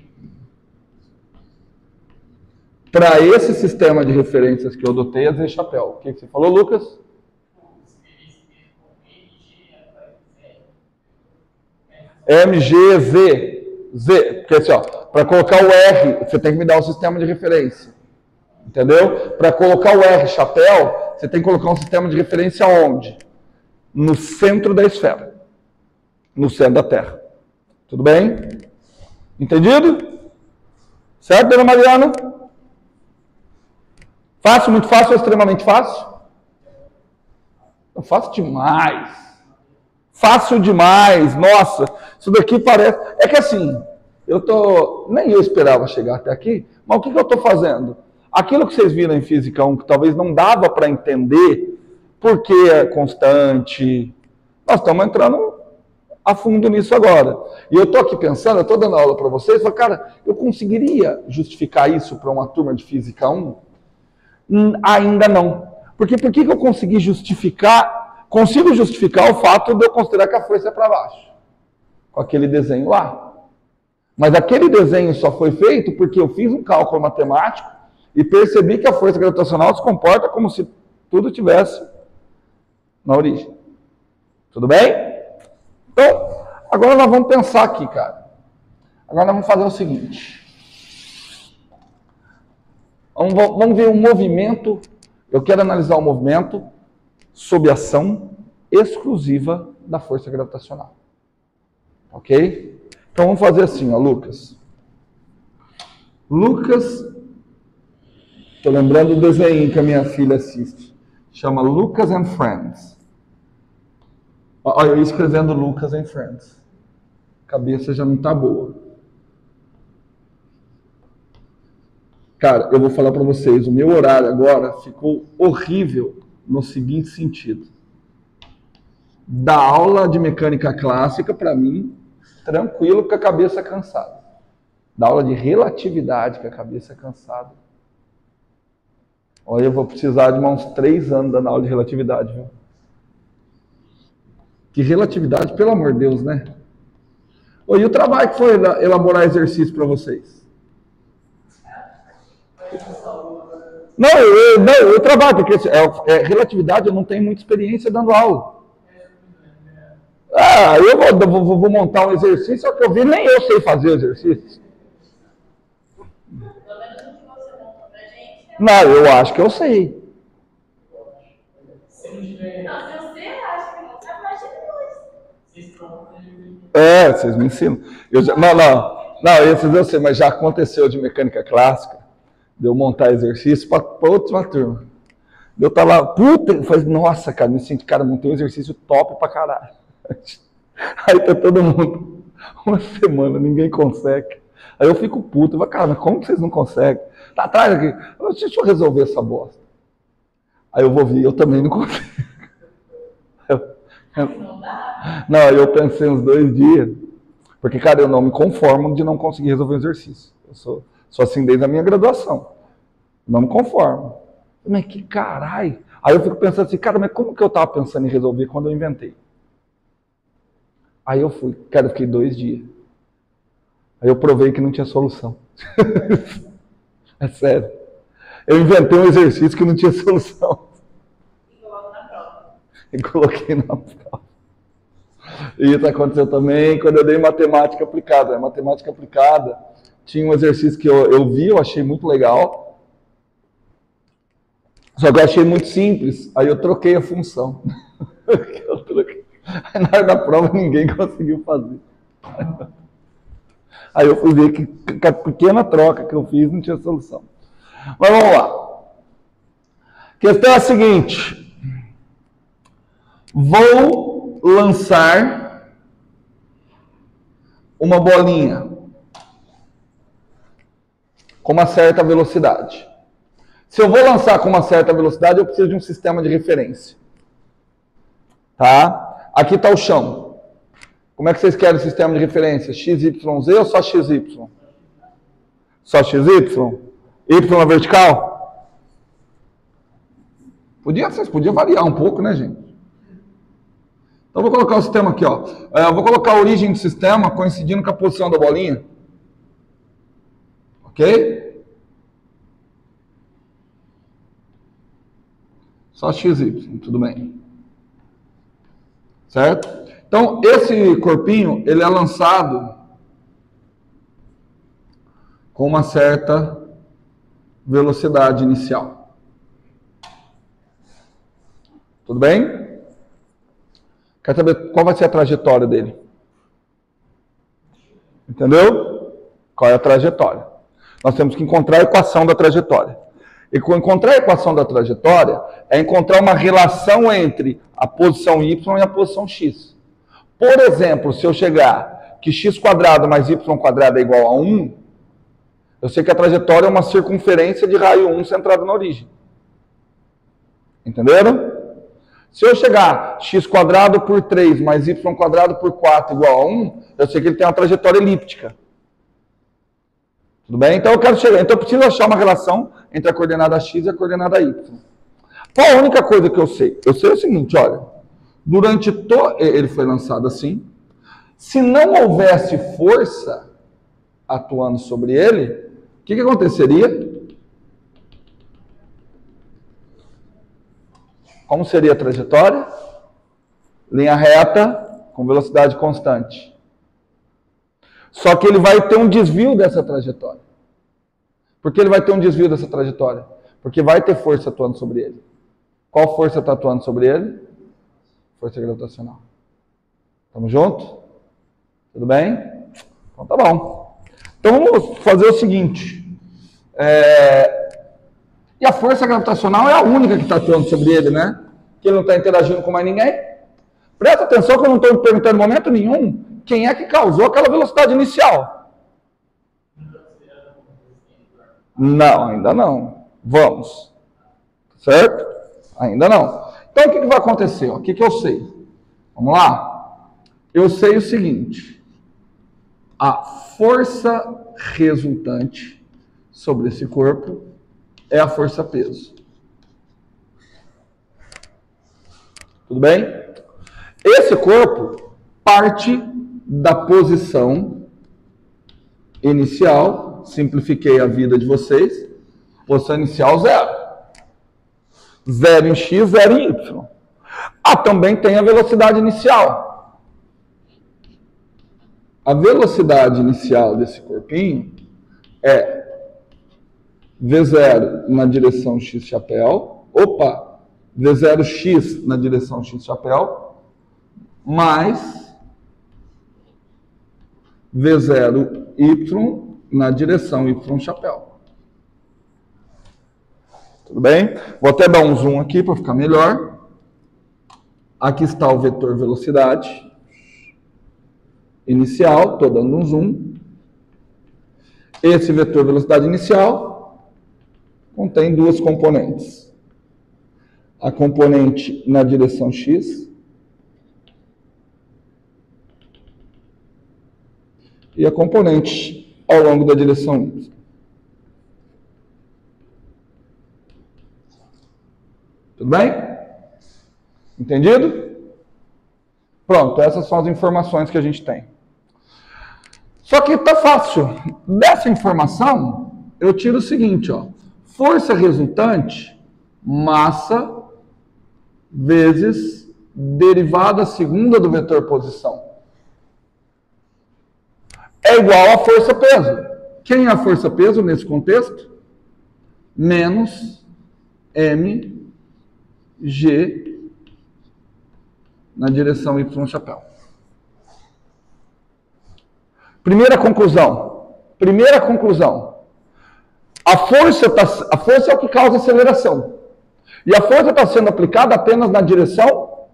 Para esse sistema de referências que eu adotei, é Z chapéu. O que você falou, Lucas? MGZ. Z. Porque assim, para colocar o R, você tem que me dar um sistema de referência. Entendeu? Para colocar o R chapéu, você tem que colocar um sistema de referência onde? No centro da esfera. No centro da Terra. Tudo bem? Entendido? Certo, dona Mariana? Fácil, muito fácil ou extremamente fácil? Fácil demais. Fácil demais. Nossa, isso daqui parece... É que assim, nem eu esperava chegar até aqui, mas o que eu estou fazendo? Aquilo que vocês viram em Física 1, que talvez não dava para entender, porque é constante, nós estamos entrando a fundo nisso agora. E eu estou aqui pensando, eu estou dando aula para vocês, falo, cara, eu conseguiria justificar isso para uma turma de Física 1? Ainda não. Porque por que eu consegui justificar? Consigo justificar o fato de eu considerar que a força é para baixo. Com aquele desenho lá. Mas aquele desenho só foi feito porque eu fiz um cálculo matemático e percebi que a força gravitacional se comporta como se tudo tivesse na origem. Tudo bem? Então, agora nós vamos pensar aqui, cara. Agora nós vamos fazer o seguinte. Vamos ver um movimento. Eu quero analisar o movimento sob ação exclusiva da força gravitacional. Ok? Então vamos fazer assim, ó, Lucas. Estou lembrando do desenho que a minha filha assiste. Chama Lucas and Friends. Olha, eu escrevendo Lucas and Friends. A cabeça já não está boa. Cara, eu vou falar para vocês, o meu horário agora ficou horrível no seguinte sentido. Da aula de mecânica clássica, para mim, tranquilo, com a cabeça cansada. Da aula de relatividade, com a cabeça cansada. Olha, eu vou precisar de uns 3 anos dando aula de relatividade, viu? Que relatividade, pelo amor de Deus, né? E o trabalho que foi elaborar exercício para vocês? Não, eu trabalho, porque relatividade eu não tenho muita experiência dando aula. Eu vou montar um exercício, só que eu vi, nem eu sei fazer o exercício. Não, eu acho que eu sei. Vocês me ensinam. Não, esses eu sei, mas já aconteceu de mecânica clássica, de eu montar exercício para outra turma. Eu tava lá, eu falei, nossa, cara, me senti, cara, montei um exercício top pra caralho. Aí tá todo mundo, uma semana, ninguém consegue. Aí eu fico puto, eu falo, cara, mas como que vocês não conseguem? Tá atrás aqui, deixa eu resolver essa bosta. Aí eu vou vir, eu também não consigo. Não, eu pensei uns 2 dias, porque, cara, eu não me conformo de não conseguir resolver um exercício. Eu sou assim desde a minha graduação. Não me conformo. Mas que caralho. Aí eu fico pensando assim, cara, mas como que eu tava pensando em resolver quando eu inventei? Aí eu fui, cara, eu fiquei 2 dias. Aí eu provei que não tinha solução. É sério. Eu inventei um exercício que não tinha solução. E coloquei na prova. E isso aconteceu também quando eu dei matemática aplicada. A matemática aplicada tinha um exercício que eu vi, eu achei muito legal. Só que eu achei muito simples. Aí eu troquei a função. Aí na hora da prova ninguém conseguiu fazer. Aí eu fui ver que a pequena troca que eu fiz não tinha solução. Mas vamos lá. A questão é a seguinte. Vou lançar uma bolinha com uma certa velocidade. Se eu vou lançar com uma certa velocidade, eu preciso de um sistema de referência. Tá? Aqui está o chão. Como é que vocês querem o sistema de referência? XYZ ou só XY? Só XY? Y na vertical? Vocês podiam variar um pouco, né, gente? Então, eu vou colocar o sistema aqui, ó. Eu vou colocar a origem do sistema coincidindo com a posição da bolinha. Ok? Só XY, tudo bem. Certo? Então, esse corpinho, ele é lançado com uma certa velocidade inicial. Tudo bem? Quer saber qual vai ser a trajetória dele? Entendeu? Qual é a trajetória? Nós temos que encontrar a equação da trajetória. E encontrar a equação da trajetória é encontrar uma relação entre a posição y e a posição x. Por exemplo, se eu chegar que x² mais y² é igual a 1, eu sei que a trajetória é uma circunferência de raio 1 centrada na origem. Entenderam? Se eu chegar x² por 3 mais y² por 4 igual a 1, eu sei que ele tem uma trajetória elíptica. Tudo bem? Então eu quero chegar. Então eu preciso achar uma relação entre a coordenada x e a coordenada y. Qual a única coisa que eu sei? Eu sei o seguinte, olha. Durante todo... Ele foi lançado assim. Se não houvesse força atuando sobre ele, o que aconteceria? Como seria a trajetória? Linha reta com velocidade constante. Só que ele vai ter um desvio dessa trajetória. Por que ele vai ter um desvio dessa trajetória? Porque vai ter força atuando sobre ele. Qual força está atuando sobre ele? Força gravitacional. Tamo junto? Tudo bem? Então tá bom. Então vamos fazer o seguinte. E a força gravitacional é a única que está atuando sobre ele, né? Que ele não está interagindo com mais ninguém. Presta atenção que eu não estou perguntando em momento nenhum quem é que causou aquela velocidade inicial. Não, ainda não. Vamos. Certo? Ainda não. Então o que vai acontecer? O que eu sei? Vamos lá? Eu sei o seguinte. A força resultante sobre esse corpo é a força-peso. Tudo bem? Esse corpo parte da posição inicial, simplifiquei a vida de vocês, posição inicial 0. 0 em x, 0 em y. Também tem a velocidade inicial. A velocidade inicial desse corpinho é V0 na direção x chapéu, V0x na direção x chapéu, mais V0y na direção y chapéu. Tudo bem? Vou até dar um zoom aqui para ficar melhor. Aqui está o vetor velocidade inicial, estou dando um zoom. Esse vetor velocidade inicial contém duas componentes. A componente na direção x e a componente ao longo da direção y. Tudo bem? Entendido? Pronto, essas são as informações que a gente tem. Só que tá fácil. Dessa informação, eu tiro o seguinte, ó. Força resultante, massa, vezes derivada segunda do vetor posição. É igual a força-peso. Quem é a força-peso nesse contexto? Menos mg na direção y chapéu. Primeira conclusão. A força é o que causa aceleração. E a força está sendo aplicada apenas na direção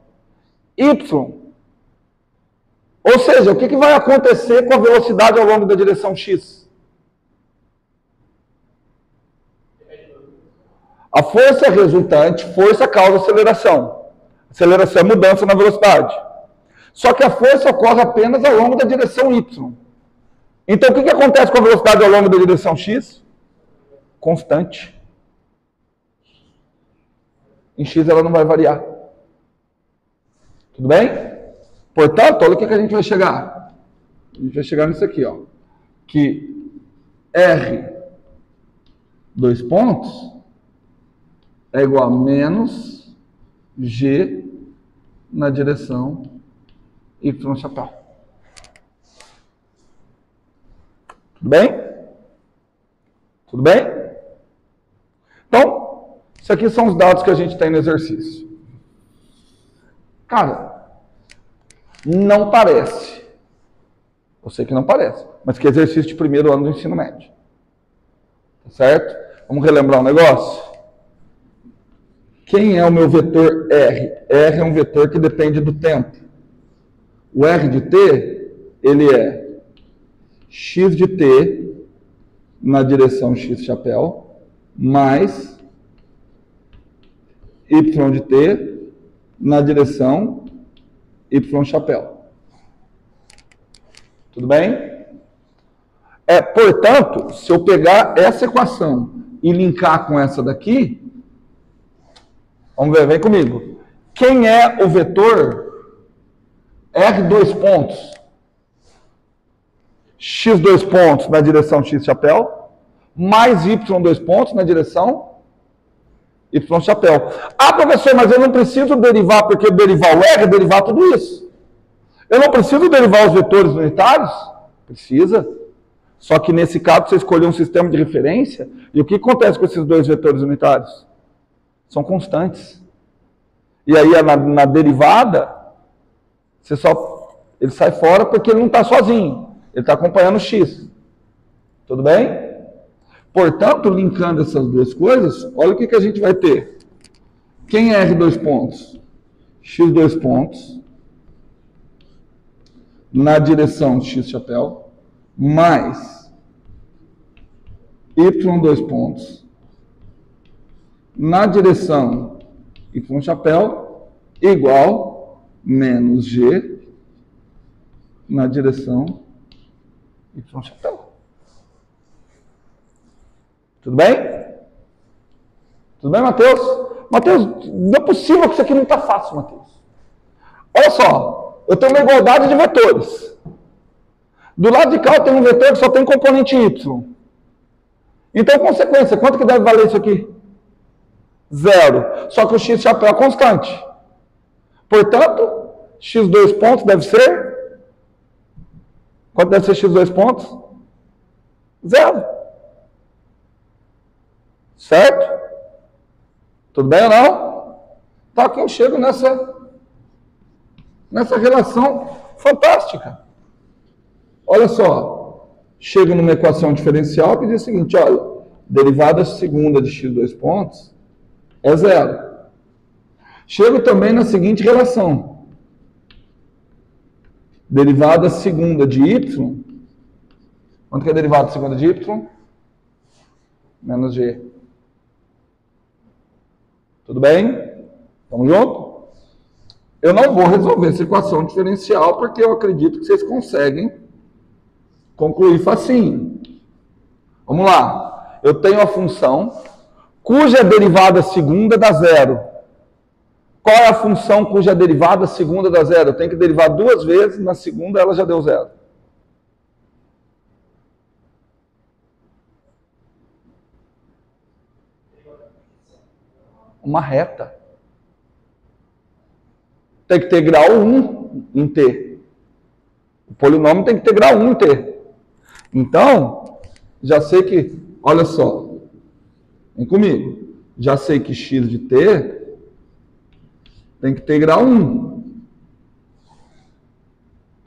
y. Ou seja, o que vai acontecer com a velocidade ao longo da direção x? A força resultante, força causa aceleração. Aceleração é mudança na velocidade. Só que a força ocorre apenas ao longo da direção y. Então, o que acontece com a velocidade ao longo da direção x? Constante. Em x ela não vai variar. Tudo bem? Portanto, olha o que a gente vai chegar. A gente vai chegar nisso aqui, ó. Que R, dois pontos, é igual a menos G na direção Y chapéu. Tudo bem? Tudo bem? Então, isso aqui são os dados que a gente tem no exercício. Cara, não parece. Eu sei que não parece, mas que exercício de primeiro ano do ensino médio. Tá certo? Vamos relembrar um negócio? Quem é o meu vetor R? R é um vetor que depende do tempo. O R de t, ele é x de t na direção x chapéu, mais y de t na direção y chapéu. Tudo bem? Portanto, se eu pegar essa equação e linkar com essa daqui, vamos ver, vem comigo. Quem é o vetor R dois pontos? X dois pontos na direção x chapéu, mais y dois pontos na direção y chapéu. Ah, professor, mas eu não preciso derivar, porque derivar o R é derivar tudo isso. Eu não preciso derivar os vetores unitários? Precisa. Só que nesse caso você escolheu um sistema de referência, e o que acontece com esses dois vetores unitários? São constantes. E aí na derivada, ele sai fora porque ele não está sozinho, ele está acompanhando o x. Tudo bem? Portanto, linkando essas duas coisas, olha o que a gente vai ter. Quem é R dois pontos? X dois pontos na direção de x chapéu mais y dois pontos na direção y chapéu igual menos g na direção y chapéu. Tudo bem? Tudo bem, Matheus? Matheus, não é possível que isso aqui não está fácil, Matheus. Olha só, eu tenho uma igualdade de vetores. Do lado de cá eu tenho um vetor que só tem componente y. Então, consequência, quanto que deve valer isso aqui? 0. Só que o x chapéu é constante. Portanto, x dois pontos deve ser... Quanto deve ser x dois pontos? 0. Certo? Tudo bem ou não? Então aqui eu chego nessa relação fantástica. Olha só, chego numa equação diferencial que diz o seguinte, olha, derivada segunda de x dois pontos é 0. Chego também na seguinte relação. Derivada segunda de y, quanto que é derivada segunda de y? Menos g. Tudo bem? Vamos junto? Eu não vou resolver essa equação diferencial porque eu acredito que vocês conseguem concluir facinho. Vamos lá. Eu tenho a função cuja derivada segunda dá 0. Qual é a função cuja derivada segunda dá 0? Eu tenho que derivar duas vezes, na segunda ela já deu 0. Uma reta. Tem que ter grau 1 em t. O polinômio tem que ter grau 1 em t. Então, já sei que, olha só, vem comigo. Já sei que x de t tem que ter grau 1.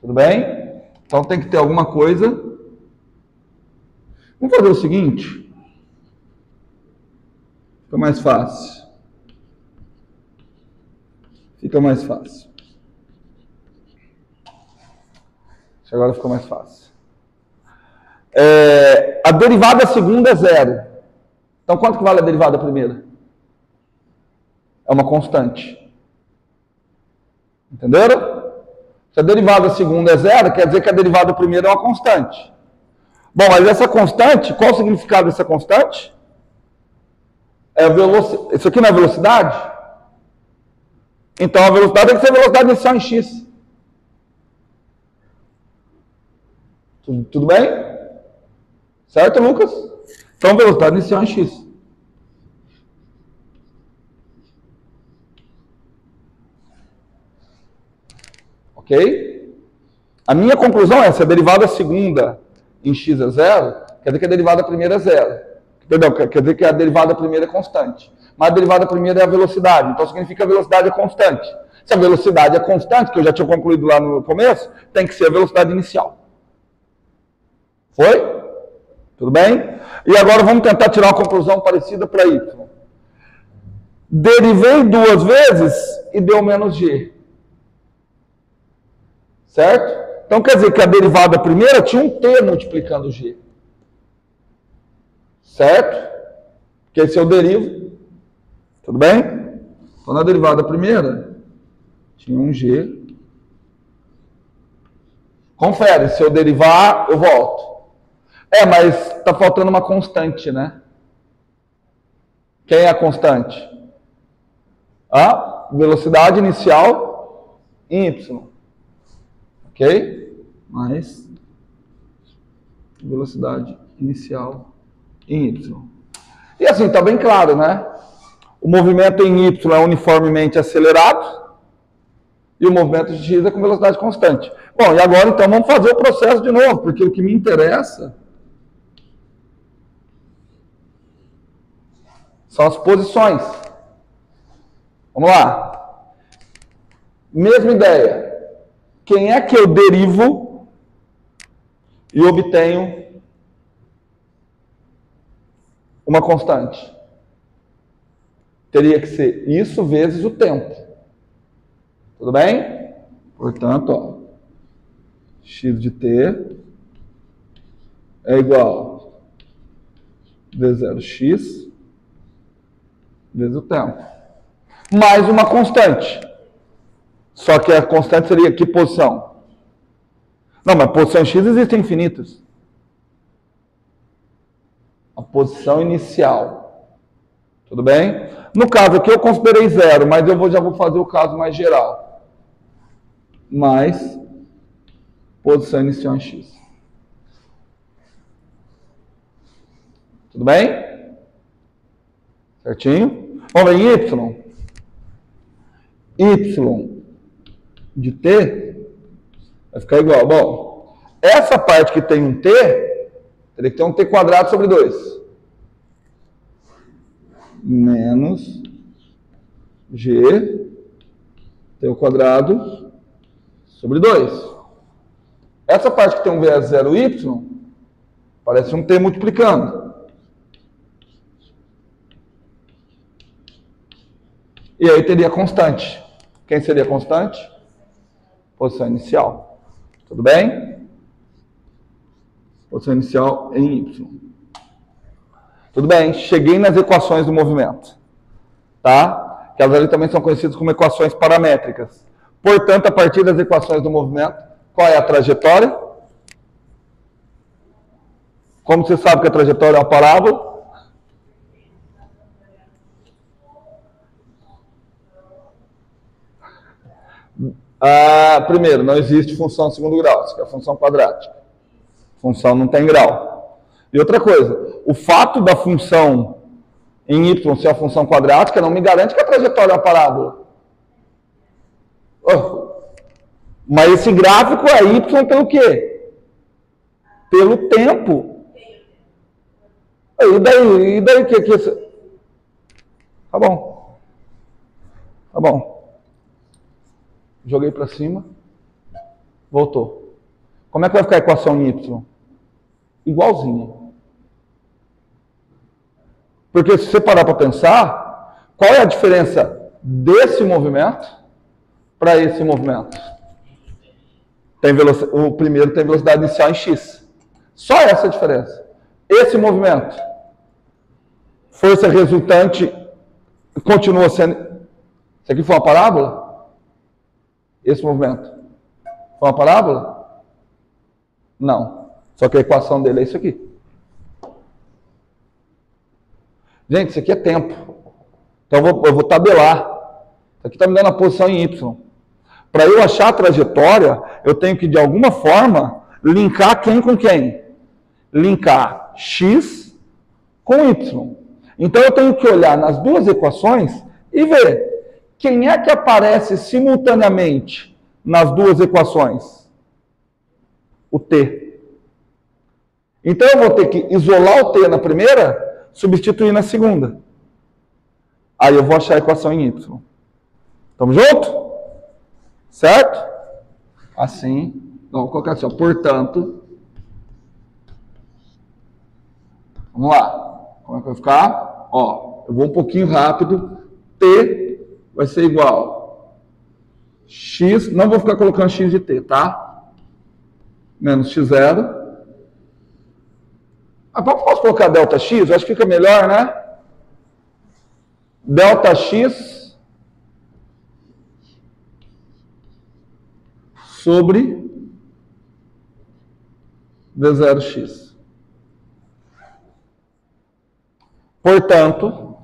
Tudo bem? Então tem que ter alguma coisa. Vamos fazer o seguinte. Fica mais fácil. Fica mais fácil. Agora ficou mais fácil. A derivada segunda é 0. Então, quanto que vale a derivada primeira? É uma constante. Entenderam? Se a derivada segunda é 0, quer dizer que a derivada primeira é uma constante. Bom, mas essa constante, qual o significado dessa constante? É a velocidade. Isso aqui não é velocidade? Então, a velocidade tem que ser a velocidade inicial em x. Tudo bem? Certo, Lucas? Então, velocidade inicial em x. Ok? A minha conclusão é, se a derivada segunda em x é 0, quer dizer que a derivada primeira é 0. Perdão, quer dizer que a derivada primeira é constante. Mas a derivada primeira é a velocidade. Então, significa que a velocidade é constante. Se a velocidade é constante, que eu já tinha concluído lá no começo, tem que ser a velocidade inicial. Foi? Tudo bem? E agora vamos tentar tirar uma conclusão parecida para y. Derivei duas vezes e deu menos g. Certo? Então quer dizer que a derivada primeira tinha um t multiplicando g. Certo? Porque se eu derivo, tudo bem? Então na derivada primeira tinha um g. Confere, se eu derivar, eu volto. Mas está faltando uma constante, né? Quem é a constante? A velocidade inicial em y. Ok? Mais velocidade inicial em y. E assim, está bem claro, né? O movimento em y é uniformemente acelerado e o movimento de x é com velocidade constante. Bom, e agora então vamos fazer o processo de novo, porque o que me interessa São as posições. Vamos lá. Mesma ideia. Quem é que eu derivo e obtenho uma constante? Teria que ser isso vezes o tempo. Tudo bem? Portanto, ó, x de t é igual a v0x vezes o tempo. Mais uma constante. Só que a constante seria que posição? Não, mas posição x existem infinitas. A posição inicial. Tudo bem? No caso aqui eu considerei 0, mas eu já vou fazer o caso mais geral. Mais posição inicial em x. Tudo bem? Certinho? Vamos ver em y. Y de t vai ficar igual. Bom, essa parte que tem um t, teria que ter um t quadrado sobre 2. Menos g t ao quadrado sobre 2. Essa parte que tem um v0y parece um t multiplicando. E aí teria constante. Quem seria constante? Posição inicial. Tudo bem? Posição inicial em y. Tudo bem, cheguei nas equações do movimento. Tá? Que elas ali também são conhecidas como equações paramétricas. Portanto, a partir das equações do movimento, qual é a trajetória? Como você sabe que a trajetória é uma parábola? Primeiro, não existe função de segundo grau, isso é a função quadrática. Função não tem grau. E outra coisa, o fato da função em y ser a função quadrática não me garante que a trajetória é uma parábola. Mas esse gráfico é y pelo quê? Pelo tempo. E daí que isso? Tá bom. Tá bom. Joguei para cima. Voltou. Como é que vai ficar a equação em y? Igualzinha. Porque se você parar para pensar, qual é a diferença desse movimento para esse movimento? O primeiro tem velocidade inicial em x. Só essa a diferença. Esse movimento, força resultante, continua sendo... Isso aqui foi uma parábola? Esse movimento foi uma parábola? Não. Só que a equação dele é isso aqui. Gente, isso aqui é tempo. Então eu vou tabelar. Isso aqui está me dando a posição em y. Para eu achar a trajetória, eu tenho que, de alguma forma, linkar quem com quem? Linkar x com y. Então eu tenho que olhar nas duas equações e ver quem é que aparece simultaneamente nas duas equações? O t. Então eu vou ter que isolar o t na primeira, substituir na segunda. Aí eu vou achar a equação em y. Estamos juntos? Certo? Assim. Então, vou colocar assim, ó, portanto. Vamos lá. Como é que vai ficar? Ó, eu vou um pouquinho rápido. T vai ser igual x, não vou ficar colocando x de t, tá? Menos x0. Posso colocar delta x? Eu acho que fica melhor, né? Delta x sobre v0x. Portanto,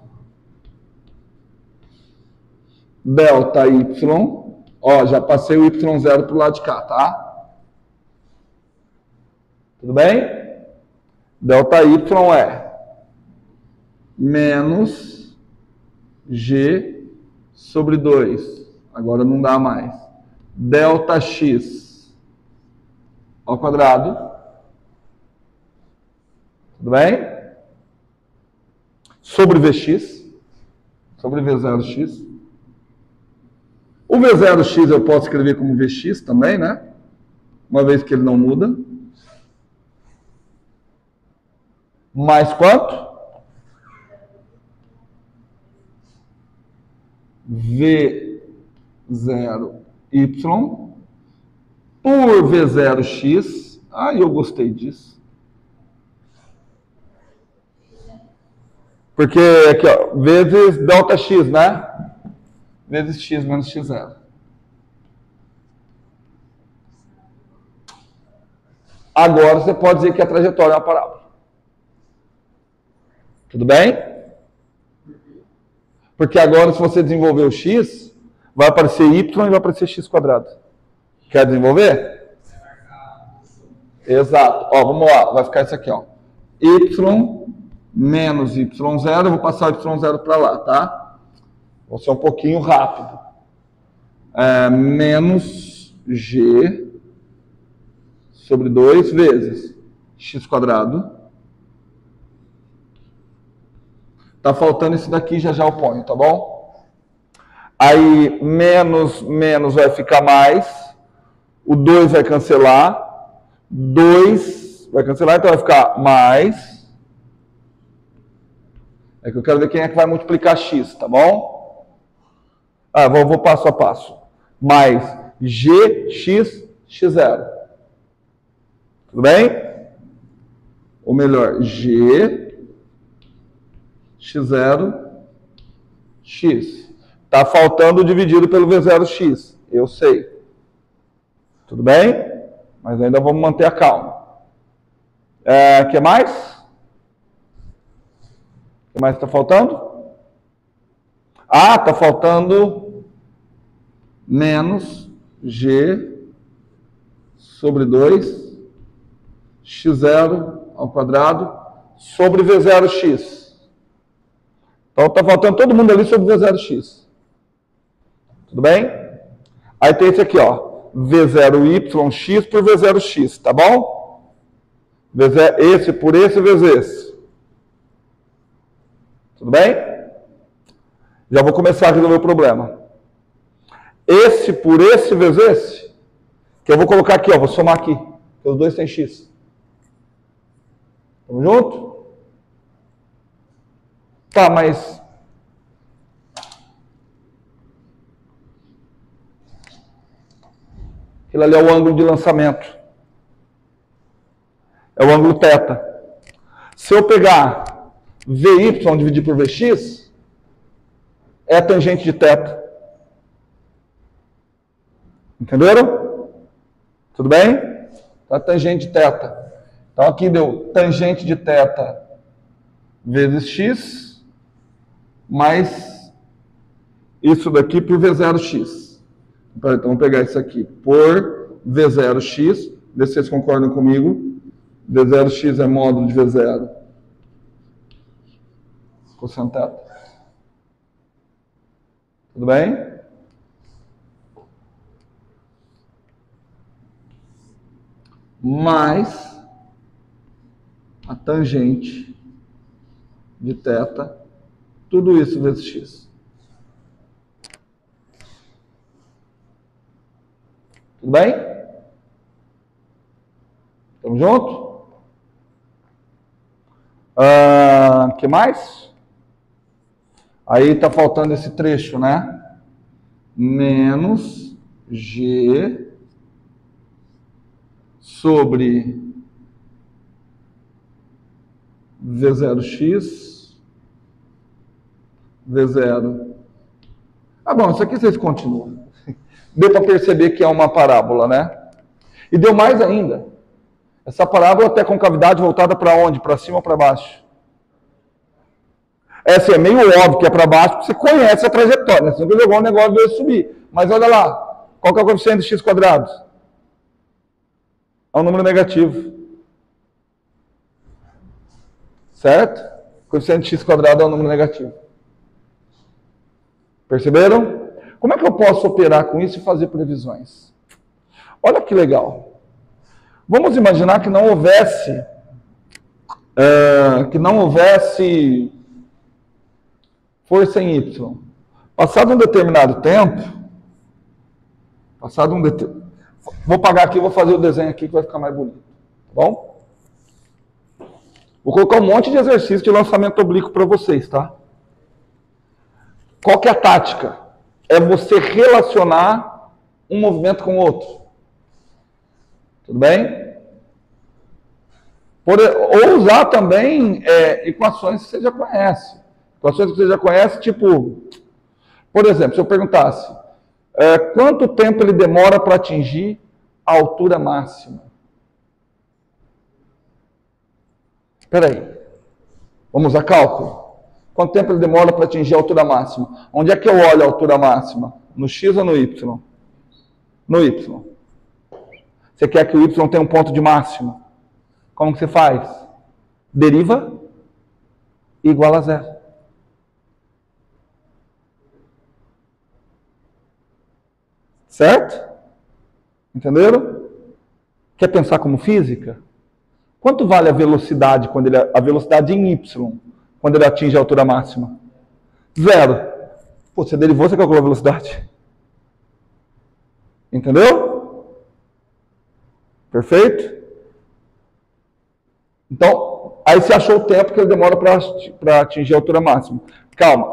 delta y, ó, já passei o y0 para o lado de cá, tá? Tudo bem? Delta y é menos g sobre 2. Agora não dá mais. Delta x ao quadrado. Tudo bem? sobre Vx, sobre V0x. O V0x eu posso escrever como Vx também, né? Uma vez que ele não muda. Mais quanto? V0y por V0x. Ah, eu gostei disso. Porque aqui, ó, vezes ΔX, né? Vezes x menos x0. Agora você pode dizer que a trajetória é uma parábola. Tudo bem? Porque agora, se você desenvolver o x, vai aparecer y e vai aparecer x². Quer desenvolver? Exato. Ó, vamos lá. Vai ficar isso aqui, ó. Y menos y0. Eu vou passar o y0 para lá, tá? Vou ser um pouquinho rápido. Menos g sobre 2 vezes x². Tá faltando esse daqui, já eu ponho, tá bom? Aí, menos vai ficar mais. O 2 vai cancelar. 2 vai cancelar, então vai ficar mais. É que eu quero ver quem é que vai multiplicar x, tá bom? Vou passo a passo. Mais gx, x0. Tudo bem? Ou melhor, g, x0, x. Está faltando dividido pelo V0x. Eu sei. Tudo bem? Mas ainda vamos manter a calma. O que mais? O que mais está faltando? Está faltando menos g sobre 2 x0 ao quadrado sobre V0x. Então está faltando todo mundo ali sobre V0x. Tudo bem? Aí tem esse aqui, ó. V0yx por V0x, tá bom? Esse por esse vezes esse. Tudo bem? Já vou começar a resolver o problema. Esse por esse vezes esse, que eu vou colocar aqui, ó, vou somar aqui, porque os dois têm x. Tamo junto? Tá, mas aquilo ali é o ângulo de lançamento. É o ângulo θ. Se eu pegar Vy dividir por Vx, é a tangente de θ. Entenderam? Tudo bem? A tangente de θ. Então aqui deu tangente de θ vezes x, mais isso daqui por V0x. Então vamos pegar isso aqui por V0x, ver se vocês concordam comigo. V0x é módulo de V0 cosseno θ. Tudo bem? Mais a tangente de θ, tudo isso vezes x. Tudo bem? Estamos juntos? Que mais? Aí está faltando esse trecho, né? Menos g sobre V0x, V0. Bom, isso aqui vocês continuam. Deu para perceber que é uma parábola, né? E deu mais ainda. Essa parábola tem a concavidade voltada para onde? Para cima ou para baixo? Essa é meio óbvio que é para baixo, porque você conhece a trajetória, né? Você nunca jogou um negócio de subir. Mas olha lá, qual que é o coeficiente de x²? É um número negativo. Certo? O coeficiente de x² é um número negativo. Perceberam? Como é que eu posso operar com isso e fazer previsões? Olha que legal. Vamos imaginar que não houvesse força em Y. Passado um determinado tempo, vou apagar aqui, vou fazer o desenho aqui que vai ficar mais bonito, tá bom? Vou colocar um monte de exercício de lançamento oblíquo para vocês, tá? Qual que é a tática? É você relacionar um movimento com o outro. Tudo bem? Ou usar também equações que você já conhece. Equações que você já conhece, tipo... Por exemplo, se eu perguntasse, quanto tempo ele demora para atingir a altura máxima? Espera aí. Vamos usar cálculo? Quanto tempo ele demora para atingir a altura máxima? Onde é que eu olho a altura máxima? No X ou no Y? No Y. Você quer que o Y tenha um ponto de máximo? Como que você faz? Deriva igual a zero. Certo? Entenderam? Quer pensar como física? Quanto vale a velocidade a velocidade em Y quando ele atinge a altura máxima? Zero. Pô, você derivou, você calculou a velocidade. Entendeu? Perfeito? Então, aí você achou o tempo que ele demora para atingir a altura máxima. Calma,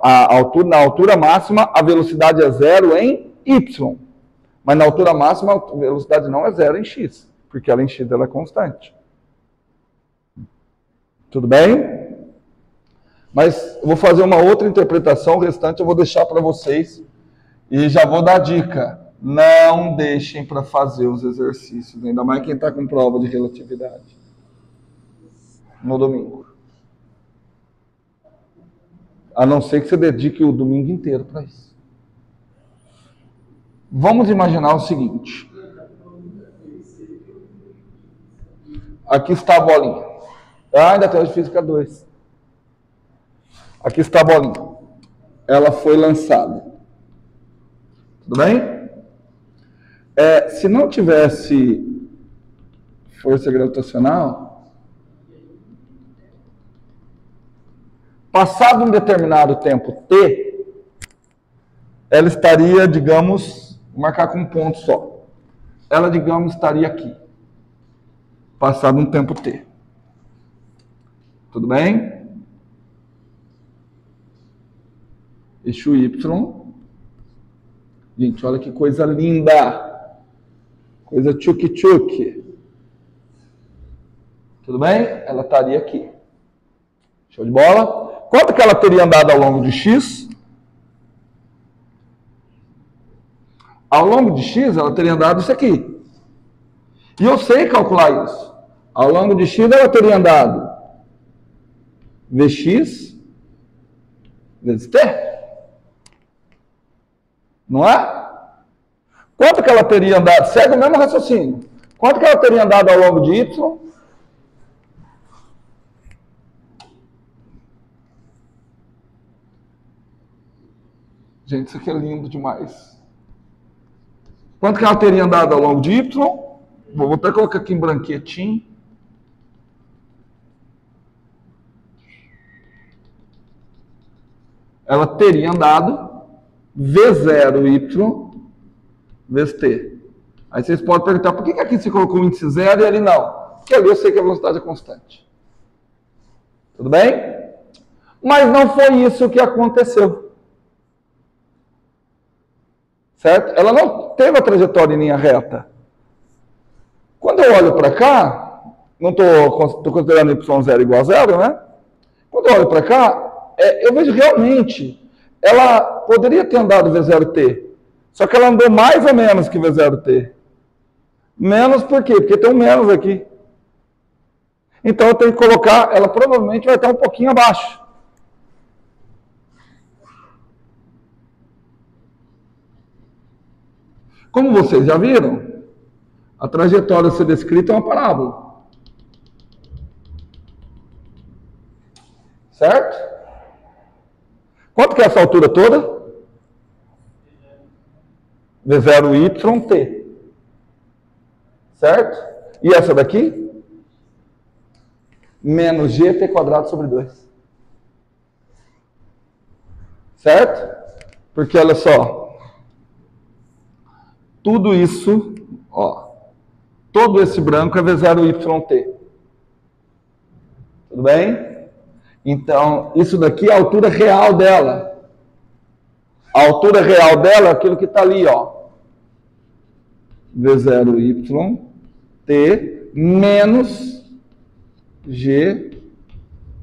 na altura máxima a velocidade é zero em Y. Mas na altura máxima a velocidade não é zero em x, porque ela em x ela é constante. Tudo bem? Mas eu vou fazer uma outra interpretação, o restante eu vou deixar para vocês. E já vou dar a dica, não deixem para fazer os exercícios, ainda mais quem está com prova de relatividade. No domingo. A não ser que você dedique o domingo inteiro para isso. Vamos imaginar o seguinte. Aqui está a bolinha. Ainda tem hoje Física 2. Aqui está a bolinha. Ela foi lançada. Tudo bem? Se não tivesse força gravitacional, passado um determinado tempo t, ela estaria, digamos, vou marcar com um ponto só. Ela, digamos, estaria aqui. Passado um tempo t. Tudo bem? Eixo Y. Gente, olha que coisa linda. Coisa tchuk-tchuk. Tudo bem? Ela estaria aqui. Show de bola? Quanto que ela teria andado ao longo de x? Ao longo de x, ela teria andado isso aqui. E eu sei calcular isso. Ao longo de x, ela teria andado Vx vezes t. Não é? Quanto que ela teria andado? Segue o mesmo raciocínio. Quanto que ela teria andado ao longo de y? Gente, isso aqui é lindo demais. Quanto que ela teria andado ao longo de y? Vou até colocar aqui em branquetinho. Ela teria andado V0y vezes t. Aí vocês podem perguntar, por que aqui você colocou o índice 0 e ali não? Porque ali eu sei que a velocidade é constante. Tudo bem? Mas não foi isso que aconteceu. Certo? Ela não teve a trajetória em linha reta. Quando eu olho para cá, não estou considerando y0 igual a 0, né? Quando eu olho para cá, eu vejo realmente, ela poderia ter andado V0t, só que ela andou mais ou menos que V0t. Menos por quê? Porque tem um menos aqui. Então eu tenho que colocar, ela provavelmente vai estar um pouquinho abaixo. Como vocês já viram, a trajetória a ser descrita é uma parábola. Certo? Quanto que é essa altura toda? V0yt. Certo? E essa daqui? Menos gt² sobre 2. Certo? Porque olha só, tudo isso, ó, todo esse branco é V0YT. Tudo bem? Então, isso daqui é a altura real dela. A altura real dela é aquilo que está ali, ó. V0YT menos G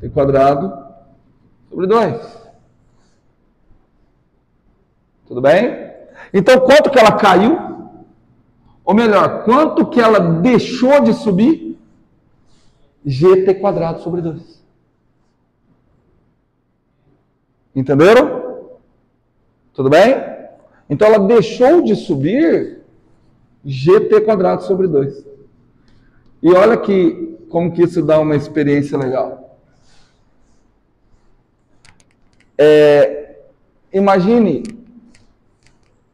T quadrado sobre 2. Tudo bem? Então, quanto que ela caiu? Ou melhor, quanto que ela deixou de subir? GT quadrado sobre 2. Entenderam? Tudo bem? Então, ela deixou de subir GT quadrado sobre 2. E olha como que isso dá uma experiência legal. Imagine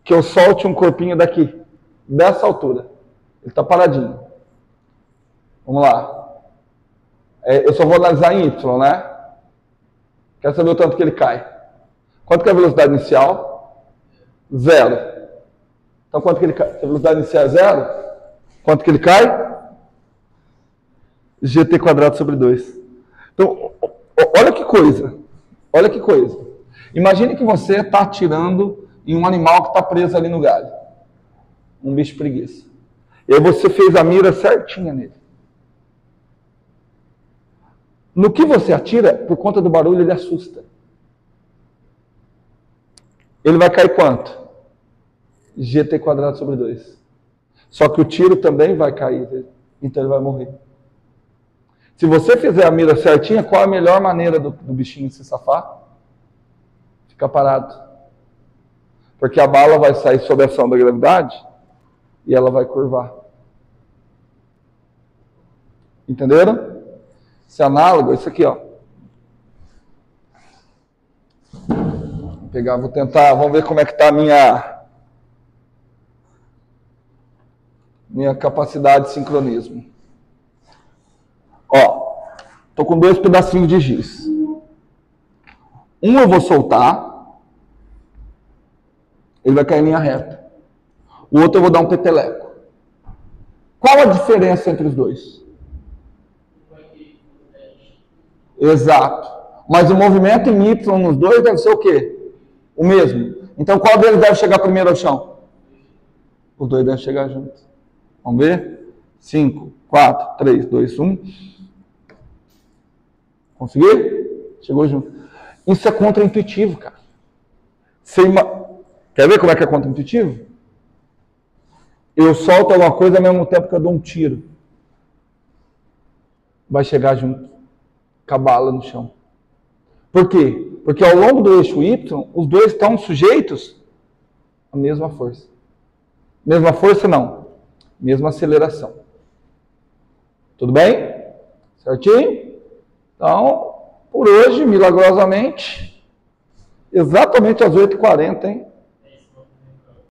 que eu solte um corpinho daqui, dessa altura. Ele está paradinho. Vamos lá. Eu só vou analisar em Y, né? Quero saber o tanto que ele cai. Quanto que é a velocidade inicial? 0. Então, quanto que ele cai? Se a velocidade inicial é 0, quanto que ele cai? GT quadrado sobre 2. Então, olha que coisa. Olha que coisa. Imagine que você está atirando em um animal que está preso ali no galho. Um bicho preguiça. E aí você fez a mira certinha nele. No que você atira, por conta do barulho, ele assusta. Ele vai cair quanto? GT quadrado sobre 2. Só que o tiro também vai cair, então ele vai morrer. Se você fizer a mira certinha, qual é a melhor maneira do bichinho se safar? Ficar parado. Porque a bala vai sair sob a ação da gravidade e ela vai curvar. Entenderam? Esse análogo, isso aqui, ó. Vou pegar, vou tentar, vamos ver como é que está a minha capacidade de sincronismo. Ó, tô com 2 pedacinhos de giz. Um eu vou soltar, ele vai cair em linha reta. O outro eu vou dar um peteleco. Qual a diferença entre os dois? Exato. Mas o movimento em Y nos dois deve ser o quê? O mesmo. Então qual deles deve chegar primeiro ao chão? Os dois devem chegar juntos. Vamos ver? 5, 4, 3, 2, 1. Conseguiu? Chegou junto. Isso é contra-intuitivo, cara. Quer ver como é que é contra-intuitivo? Eu solto alguma coisa ao mesmo tempo que eu dou um tiro. Vai chegar junto. Com a bala no chão. Por quê? Porque ao longo do eixo Y, os dois estão sujeitos à mesma força. Mesma força não. Mesma aceleração. Tudo bem? Certinho? Então, por hoje, milagrosamente, exatamente às 8h40, hein?